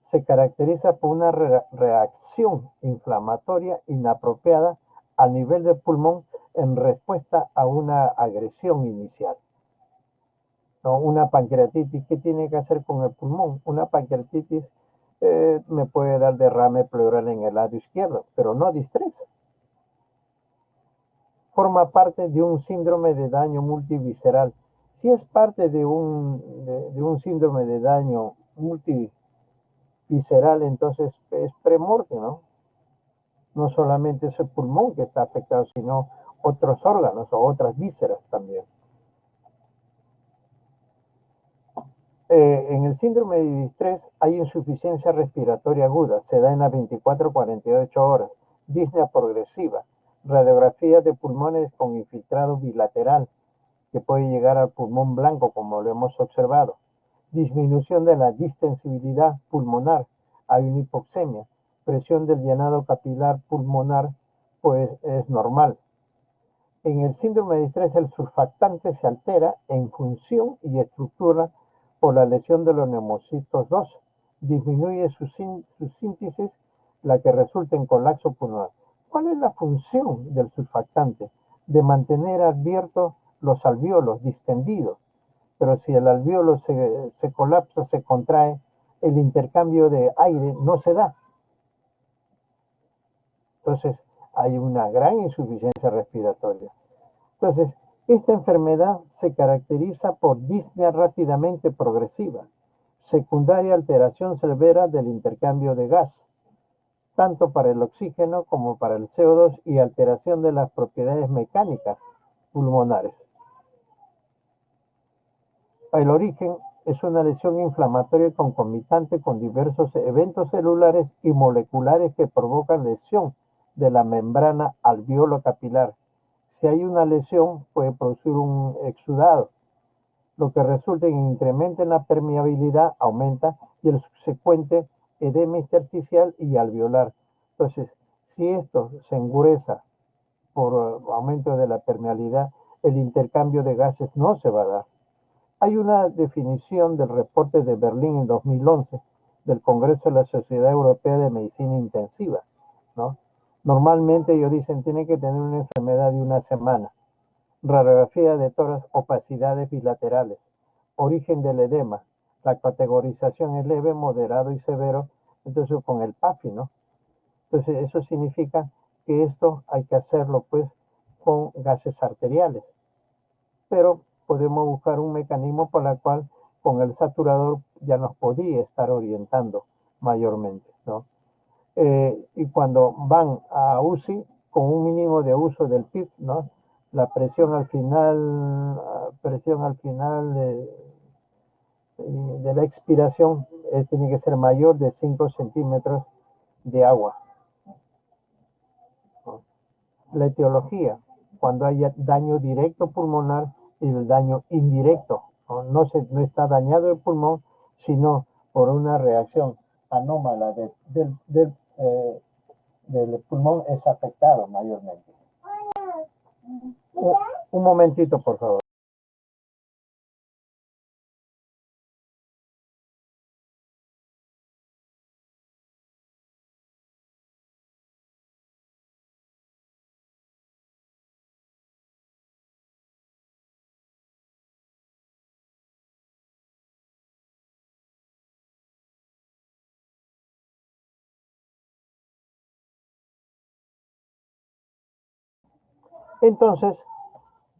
Se caracteriza por una reacción inflamatoria inapropiada a nivel del pulmón en respuesta a una agresión inicial, ¿no? Una pancreatitis, ¿qué tiene que hacer con el pulmón? Una pancreatitis me puede dar derrame pleural en el lado izquierdo, pero no distrés. Forma parte de un síndrome de daño multivisceral. Si es parte de un síndrome de daño multivisceral, entonces es premorte, ¿no? No solamente es el pulmón que está afectado, sino otros órganos o otras vísceras también. En el síndrome de distrés hay insuficiencia respiratoria aguda, se da en las 24-48 horas, disnea progresiva, radiografía de pulmones con infiltrado bilateral, que puede llegar al pulmón blanco, como lo hemos observado, disminución de la distensibilidad pulmonar, hay una hipoxemia, presión del llenado capilar pulmonar, pues es normal. En el síndrome de distrés el surfactante se altera en función y estructura por la lesión de los neumocitos 2, disminuye su síntesis, la que resulta en colapso pulmonar. ¿Cuál es la función del surfactante? De mantener abiertos los alvéolos distendidos, pero si el alvéolo se colapsa, se contrae, el intercambio de aire no se da. Entonces hay una gran insuficiencia respiratoria. Entonces, esta enfermedad se caracteriza por disnea rápidamente progresiva, secundaria alteración severa del intercambio de gas, tanto para el oxígeno como para el CO2, y alteración de las propiedades mecánicas pulmonares. El origen es una lesión inflamatoria concomitante con diversos eventos celulares y moleculares que provocan lesión de la membrana alveolo-capilar. Si hay una lesión, puede producir un exudado, lo que resulta en incremento en la permeabilidad, aumenta, y el subsecuente edema intersticial y alveolar. Entonces, si esto se engureza por aumento de la permeabilidad, el intercambio de gases no se va a dar. Hay una definición del reporte de Berlín en 2011 del Congreso de la Sociedad Europea de Medicina Intensiva, ¿no? Normalmente ellos dicen tiene que tener una enfermedad de una semana, radiografía de tórax, opacidades bilaterales, origen del edema, la categorización es leve, moderado y severo, entonces con el PAFI, ¿no? Entonces eso significa que esto hay que hacerlo pues con gases arteriales, pero podemos buscar un mecanismo por el cual con el saturador ya nos podría estar orientando mayormente, ¿no? Y cuando van a UCI, con un mínimo de uso del PIB, ¿no? La presión al final de la expiración tiene que ser mayor de 5 centímetros de agua, ¿no? La etiología, cuando haya daño directo pulmonar y el daño indirecto, ¿no? No está dañado el pulmón, sino por una reacción anómala del pulmón es afectado mayormente. Un momentito, por favor. Entonces,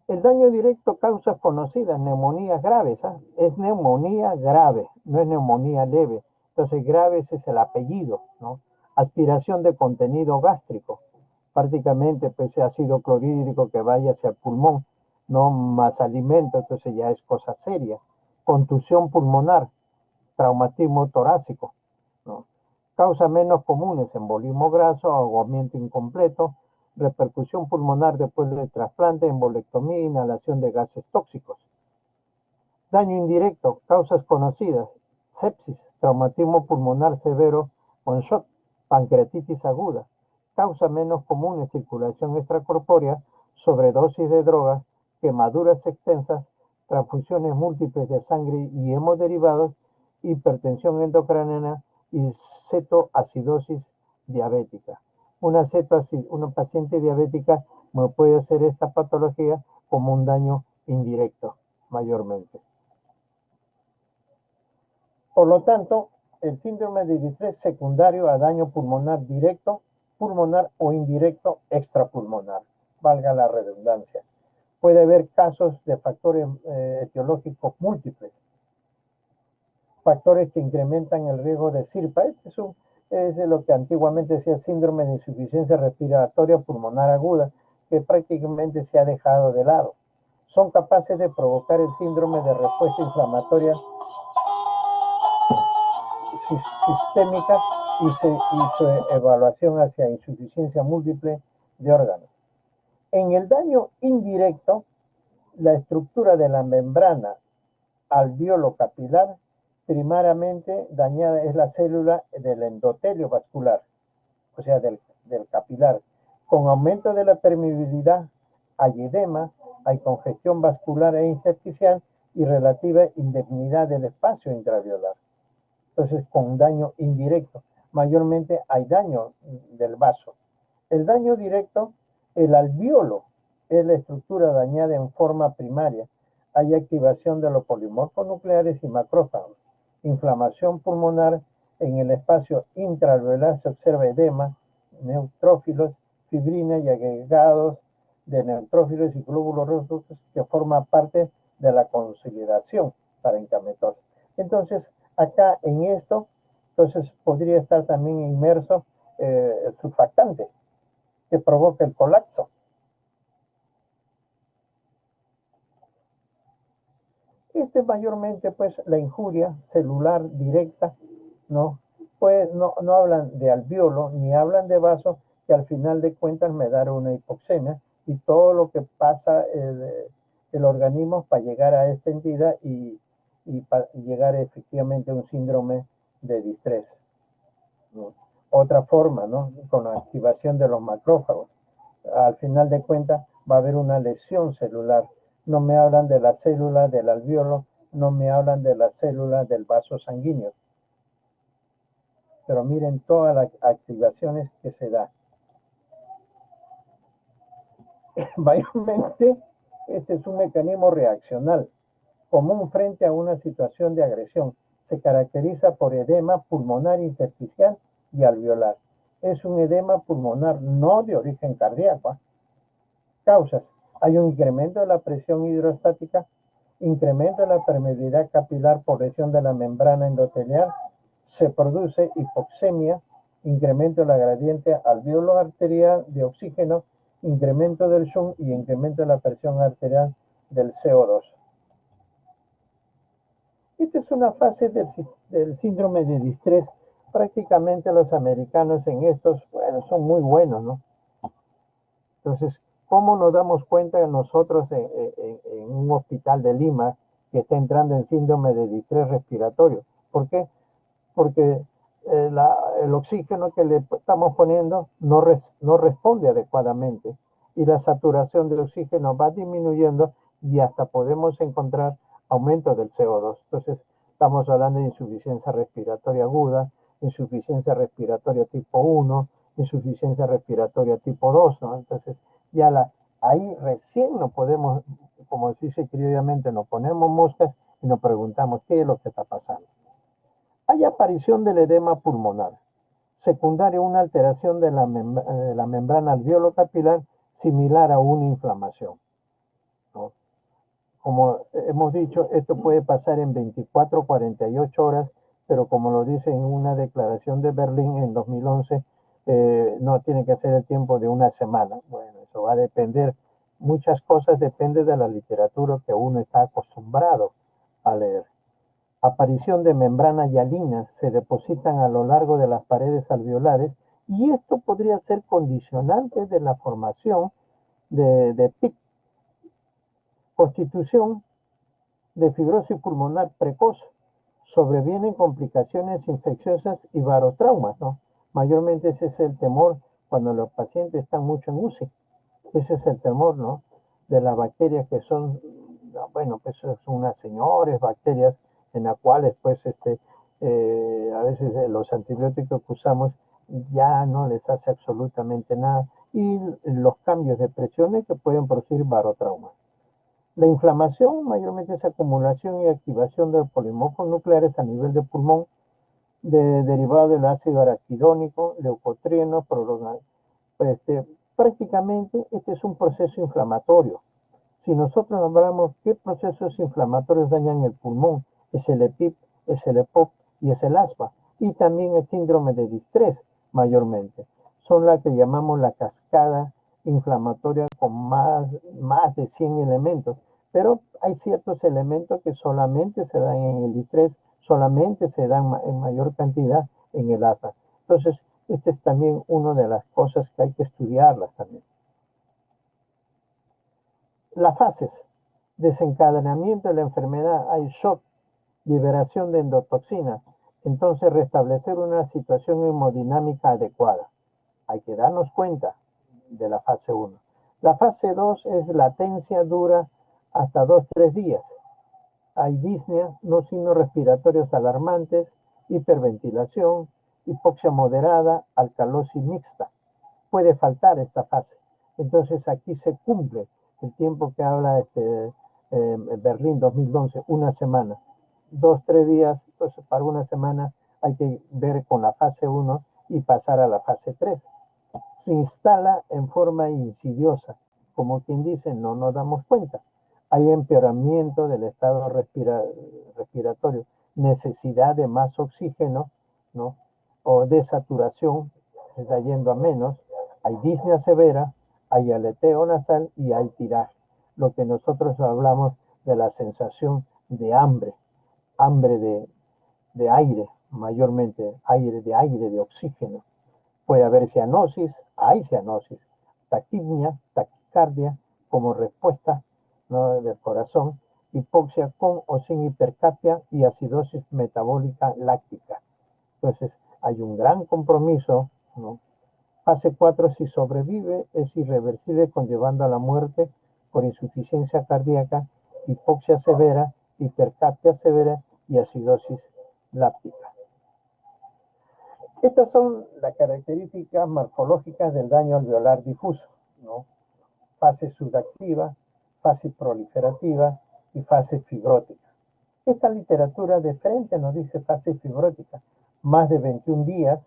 el daño directo causa conocidas neumonías graves, ¿eh? Es neumonía grave, no es neumonía leve. Entonces, graves es el apellido, ¿no? Aspiración de contenido gástrico, prácticamente pues ácido clorhídrico que vaya hacia el pulmón, no más alimento, entonces ya es cosa seria. Contusión pulmonar, traumatismo torácico, ¿no? Causas menos comunes, embolismo graso, ahogamiento incompleto, repercusión pulmonar después del trasplante, embolectomía, inhalación de gases tóxicos. Daño indirecto, causas conocidas, sepsis, traumatismo pulmonar severo con shock, pancreatitis aguda. Causas menos comunes, circulación extracorpórea, sobredosis de drogas, quemaduras extensas, transfusiones múltiples de sangre y hemoderivados, hipertensión endocrinal y cetoacidosis diabética. Una paciente diabética no puede hacer esta patología como un daño indirecto, mayormente. Por lo tanto, el síndrome de distrés secundario a daño pulmonar directo, pulmonar o indirecto extrapulmonar, valga la redundancia. Puede haber casos de factores etiológicos múltiples, factores que incrementan el riesgo de SIRPA. Es lo que antiguamente decía síndrome de insuficiencia respiratoria pulmonar aguda, que prácticamente se ha dejado de lado. Son capaces de provocar el síndrome de respuesta inflamatoria sistémica y su evaluación hacia insuficiencia múltiple de órganos. En el daño indirecto, la estructura de la membrana alveolo capilar primariamente dañada es la célula del endotelio vascular, o sea, del capilar. Con aumento de la permeabilidad hay edema, hay congestión vascular e intersticial y relativa indemnidad del espacio intraalveolar. Entonces, con daño indirecto, mayormente hay daño del vaso. El daño directo, el alveolo es la estructura dañada en forma primaria. Hay activación de los polimorfos nucleares y macrófagos. Inflamación pulmonar, en el espacio intraalveolar se observa edema, neutrófilos, fibrina y agregados de neutrófilos y glóbulos rojos que forman parte de la consolidación parenchymatosas. Entonces, acá en esto, entonces podría estar también inmerso el surfactante que provoca el colapso. Mayormente pues la injuria celular directa, ¿no? Pues no hablan de alveolo ni hablan de vaso, que al final de cuentas me dará una hipoxemia y todo lo que pasa el organismo para llegar a esta entidad y llegar efectivamente a un síndrome de distrés, ¿no? Otra forma, ¿no? Con la activación de los macrófagos. Al final de cuentas va a haber una lesión celular. No me hablan de la célula del alveolo, no me hablan de la célula del vaso sanguíneo. Pero miren todas las activaciones que se da. Mayormente, este es un mecanismo reaccional, común frente a una situación de agresión. Se caracteriza por edema pulmonar intersticial y alveolar. Es un edema pulmonar no de origen cardíaco. Causas. Hay un incremento de la presión hidrostática, incremento de la permeabilidad capilar por lesión de la membrana endotelial, se produce hipoxemia, incremento de la gradiente alveolo arterial de oxígeno, incremento del Shunt y incremento de la presión arterial del CO2. Esta es una fase del síndrome de distrés. Prácticamente los americanos en estos, bueno, son muy buenos, ¿no? Entonces, ¿cómo nos damos cuenta nosotros en un hospital de Lima que está entrando en síndrome de distrés respiratorio? ¿Por qué? Porque el oxígeno que le estamos poniendo no responde adecuadamente y la saturación de oxígeno va disminuyendo y hasta podemos encontrar aumento del CO2. Entonces, estamos hablando de insuficiencia respiratoria aguda, insuficiencia respiratoria tipo 1, insuficiencia respiratoria tipo 2, ¿no? Entonces, ahí recién nos podemos, como se dice criollamente, nos ponemos moscas y nos preguntamos qué es lo que está pasando. Hay aparición del edema pulmonar, secundaria a una alteración de la membrana alveolo capilar similar a una inflamación, ¿no? Como hemos dicho, esto puede pasar en 24 o 48 horas, pero como lo dice en una declaración de Berlín en 2011, no tiene que ser el tiempo de una semana. Bueno, eso va a depender, muchas cosas depende de la literatura que uno está acostumbrado a leer. Aparición de membranas hialinas se depositan a lo largo de las paredes alveolares y esto podría ser condicionante de la formación de PIC. Constitución de fibrosis pulmonar precoz. Sobrevienen complicaciones infecciosas y barotraumas, ¿no? Mayormente ese es el temor cuando los pacientes están mucho en UCI. Ese es el temor, ¿no? De las bacterias que son, bueno, pues son unas señores bacterias en las cuales, pues, a veces los antibióticos que usamos ya no les hace absolutamente nada y los cambios de presiones que pueden producir barotraumas. La inflamación mayormente es acumulación y activación de polimorfos nucleares a nivel de pulmón derivado del ácido araquidónico, leucotrieno, prolongado. Prácticamente este es un proceso inflamatorio. Si nosotros hablamos qué procesos inflamatorios dañan el pulmón, es el EPIP, es el EPOC y es el asma. Y también el síndrome de distrés mayormente. Son las que llamamos la cascada inflamatoria con más de 100 elementos. Pero hay ciertos elementos que solamente se dan en el distrés, solamente se dan en mayor cantidad en el asma. Entonces, esta es también una de las cosas que hay que estudiarlas también. Las fases. Desencadenamiento de la enfermedad, hay shock, liberación de endotoxina. Entonces, restablecer una situación hemodinámica adecuada. Hay que darnos cuenta de la fase 1. La fase 2 es latencia, dura hasta 2-3 días. Hay disnea, no signos respiratorios alarmantes, hiperventilación, hipoxia moderada, alcalosis mixta. Puede faltar esta fase. Entonces aquí se cumple el tiempo que habla Berlín 2011, una semana. 2-3 días, pues para una semana hay que ver con la fase 1 y pasar a la fase 3. Se instala en forma insidiosa, como quien dice, no nos damos cuenta. Hay empeoramiento del estado respiratorio, necesidad de más oxígeno, ¿no? O desaturación, se está yendo a menos. Hay disnea severa, hay aleteo nasal y hay tiraje. Lo que nosotros hablamos de la sensación de hambre de aire, mayormente aire, de oxígeno. Puede haber cianosis, hay cianosis, taquipnia, taquicardia como respuesta, ¿no?, del corazón, hipoxia con o sin hipercapnia y acidosis metabólica láctica. Entonces, hay un gran compromiso, ¿no? Fase 4, si sobrevive, es irreversible, conllevando a la muerte por insuficiencia cardíaca, hipoxia severa, hipercapnia severa y acidosis láctica. Estas son las características morfológicas del daño alveolar difuso, ¿no? Fase subactiva, fase proliferativa y fase fibrótica. Esta literatura de frente nos dice fase fibrótica, más de 21 días,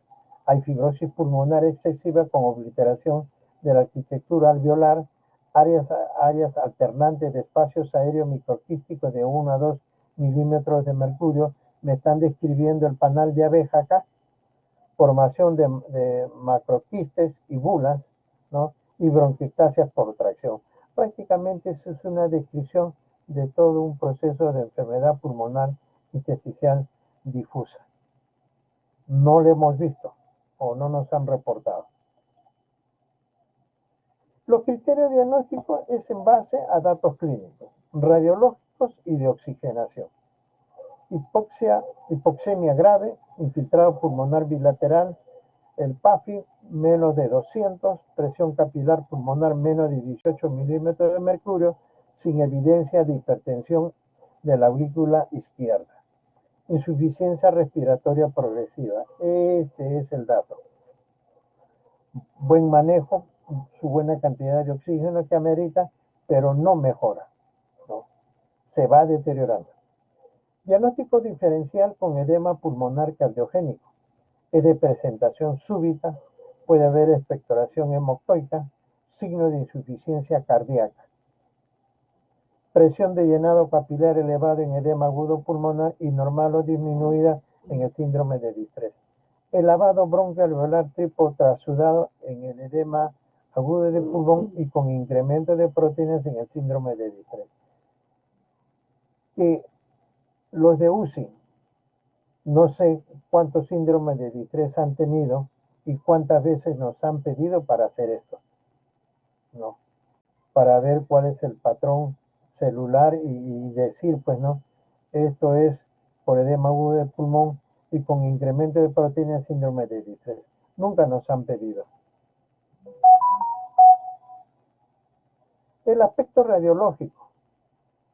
hay fibrosis pulmonar excesiva con obliteración de la arquitectura alveolar, áreas alternantes de espacios aéreos microquísticos de 1 a 2 milímetros de mercurio Me están describiendo el panal de abeja acá, formación de macroquistes y bulas, ¿no? Y bronquiectasias por tracción. Prácticamente eso es una descripción de todo un proceso de enfermedad pulmonar intersticial difusa. No lo hemos visto o no nos han reportado. Los criterios diagnósticos es en base a datos clínicos, radiológicos y de oxigenación. Hipoxemia grave, infiltrado pulmonar bilateral, el PAFI menos de 200, presión capilar pulmonar menos de 18 milímetros de mercurio, sin evidencia de hipertensión de la aurícula izquierda. Insuficiencia respiratoria progresiva. Este es el dato. Buen manejo, su buena cantidad de oxígeno que amerita, pero no mejora, ¿no? Se va deteriorando. Diagnóstico diferencial con edema pulmonar cardiogénico. Es de presentación súbita, puede haber expectoración hemoctoica, signo de insuficiencia cardíaca. Presión de llenado capilar elevado en edema agudo pulmonar y normal o disminuida en el síndrome de distrés. El lavado broncoalveolar triple trasudado en el edema agudo de pulmón y con incremento de proteínas en el síndrome de distrés. Que los de UCI, no sé cuántos síndromes de distrés han tenido y cuántas veces nos han pedido para hacer esto, ¿no? Para ver cuál es el patrón celular y decir, pues, ¿no? Esto es por edema agudo de pulmón y con incremento de proteínas síndrome de distrés. Nunca nos han pedido. El aspecto radiológico.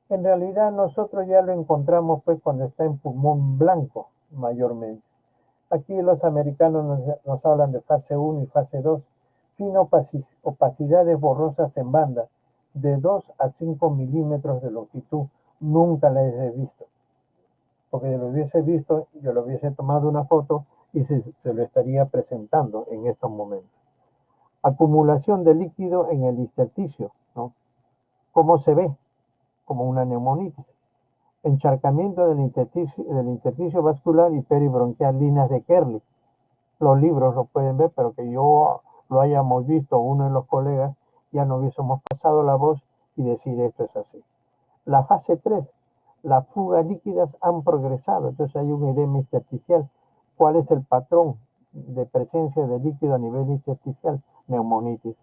En realidad nosotros ya lo encontramos pues cuando está en pulmón blanco mayormente. Aquí los americanos nos hablan de fase 1 y fase 2. Fina opacidades borrosas en banda de 2 a 5 milímetros de longitud. Nunca las he visto. Porque yo lo hubiese visto, yo lo hubiese tomado una foto y se lo estaría presentando en estos momentos. Acumulación de líquido en el intersticio, ¿no? ¿Cómo se ve? Como una neumonitis. Encharcamiento del intersticio vascular y peribronquial, líneas de Kerley. Los libros lo pueden ver, pero que yo lo hayamos visto, uno de los colegas, ya no hubiésemos pasado la voz y decir esto es así. La fase 3, las fugas líquidas han progresado, entonces hay un edema intersticial. ¿Cuál es el patrón de presencia de líquido a nivel intersticial? Neumonitis.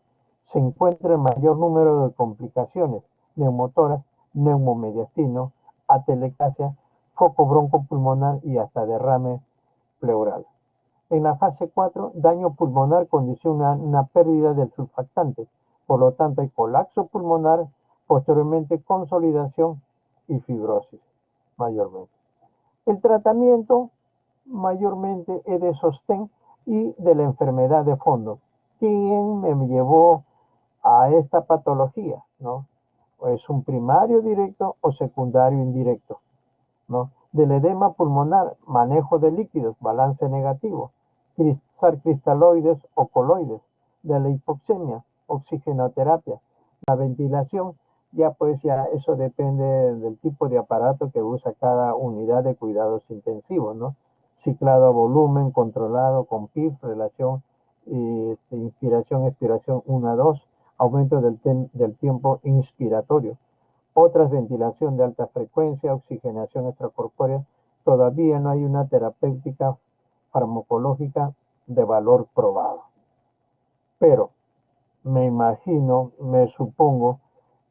Se encuentra el mayor número de complicaciones, neumotoras, neumomediastino, atelectasia, foco broncopulmonar y hasta derrame pleural. En la fase 4, daño pulmonar condiciona una pérdida del surfactante, por lo tanto hay colapso pulmonar, posteriormente consolidación y fibrosis, mayormente. El tratamiento mayormente es de sostén y de la enfermedad de fondo. ¿Quién me llevó a esta patología? ¿No? ¿Es un primario directo o secundario indirecto? ¿No? Del edema pulmonar, manejo de líquidos, balance negativo, cristaloides o coloides. De la hipoxemia, oxigenoterapia. La ventilación, ya eso depende del tipo de aparato que usa cada unidad de cuidados intensivos, ¿no? Ciclado a volumen, controlado con PIF, relación inspiración, expiración 1 a 2, aumento del tiempo inspiratorio. Otras, ventilación de alta frecuencia, oxigenación extracorpórea. Todavía no hay una terapéutica farmacológica de valor probado. Pero me imagino, me supongo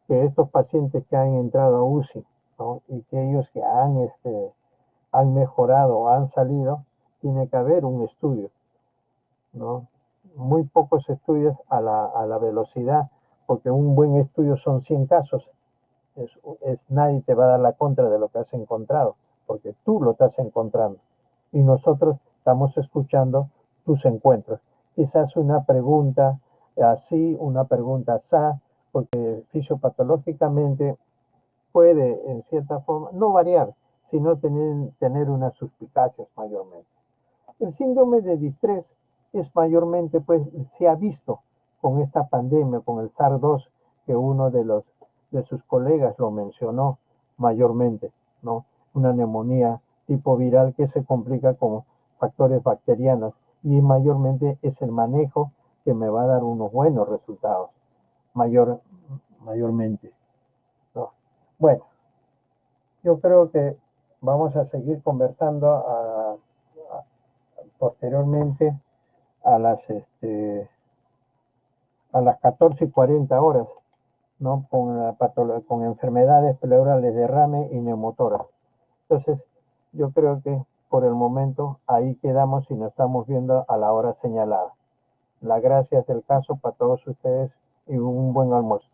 que estos pacientes que han entrado a UCI, ¿no? Y que ellos que han mejorado, han salido, tiene que haber un estudio, ¿no? Muy pocos estudios a la velocidad, porque un buen estudio son 100 casos. Nadie te va a dar la contra de lo que has encontrado, porque tú lo estás encontrando. Y nosotros estamos escuchando tus encuentros. Quizás una pregunta así, una pregunta así, porque fisiopatológicamente puede, en cierta forma, no variar, sino tener unas suspicacias mayormente. El síndrome de distrés es mayormente, pues, se ha visto con esta pandemia, con el SARS-2, que uno de sus colegas lo mencionó mayormente, ¿no? Una neumonía tipo viral que se complica con factores bacterianos y mayormente es el manejo que me va a dar unos buenos resultados, mayormente, ¿no? Bueno, yo creo que vamos a seguir conversando posteriormente a las 14:40 horas, ¿no? Con enfermedades pleurales, derrame y neumotórax. Entonces, yo creo que por el momento ahí quedamos y nos estamos viendo a la hora señalada. Las gracias del caso para todos ustedes y un buen almuerzo.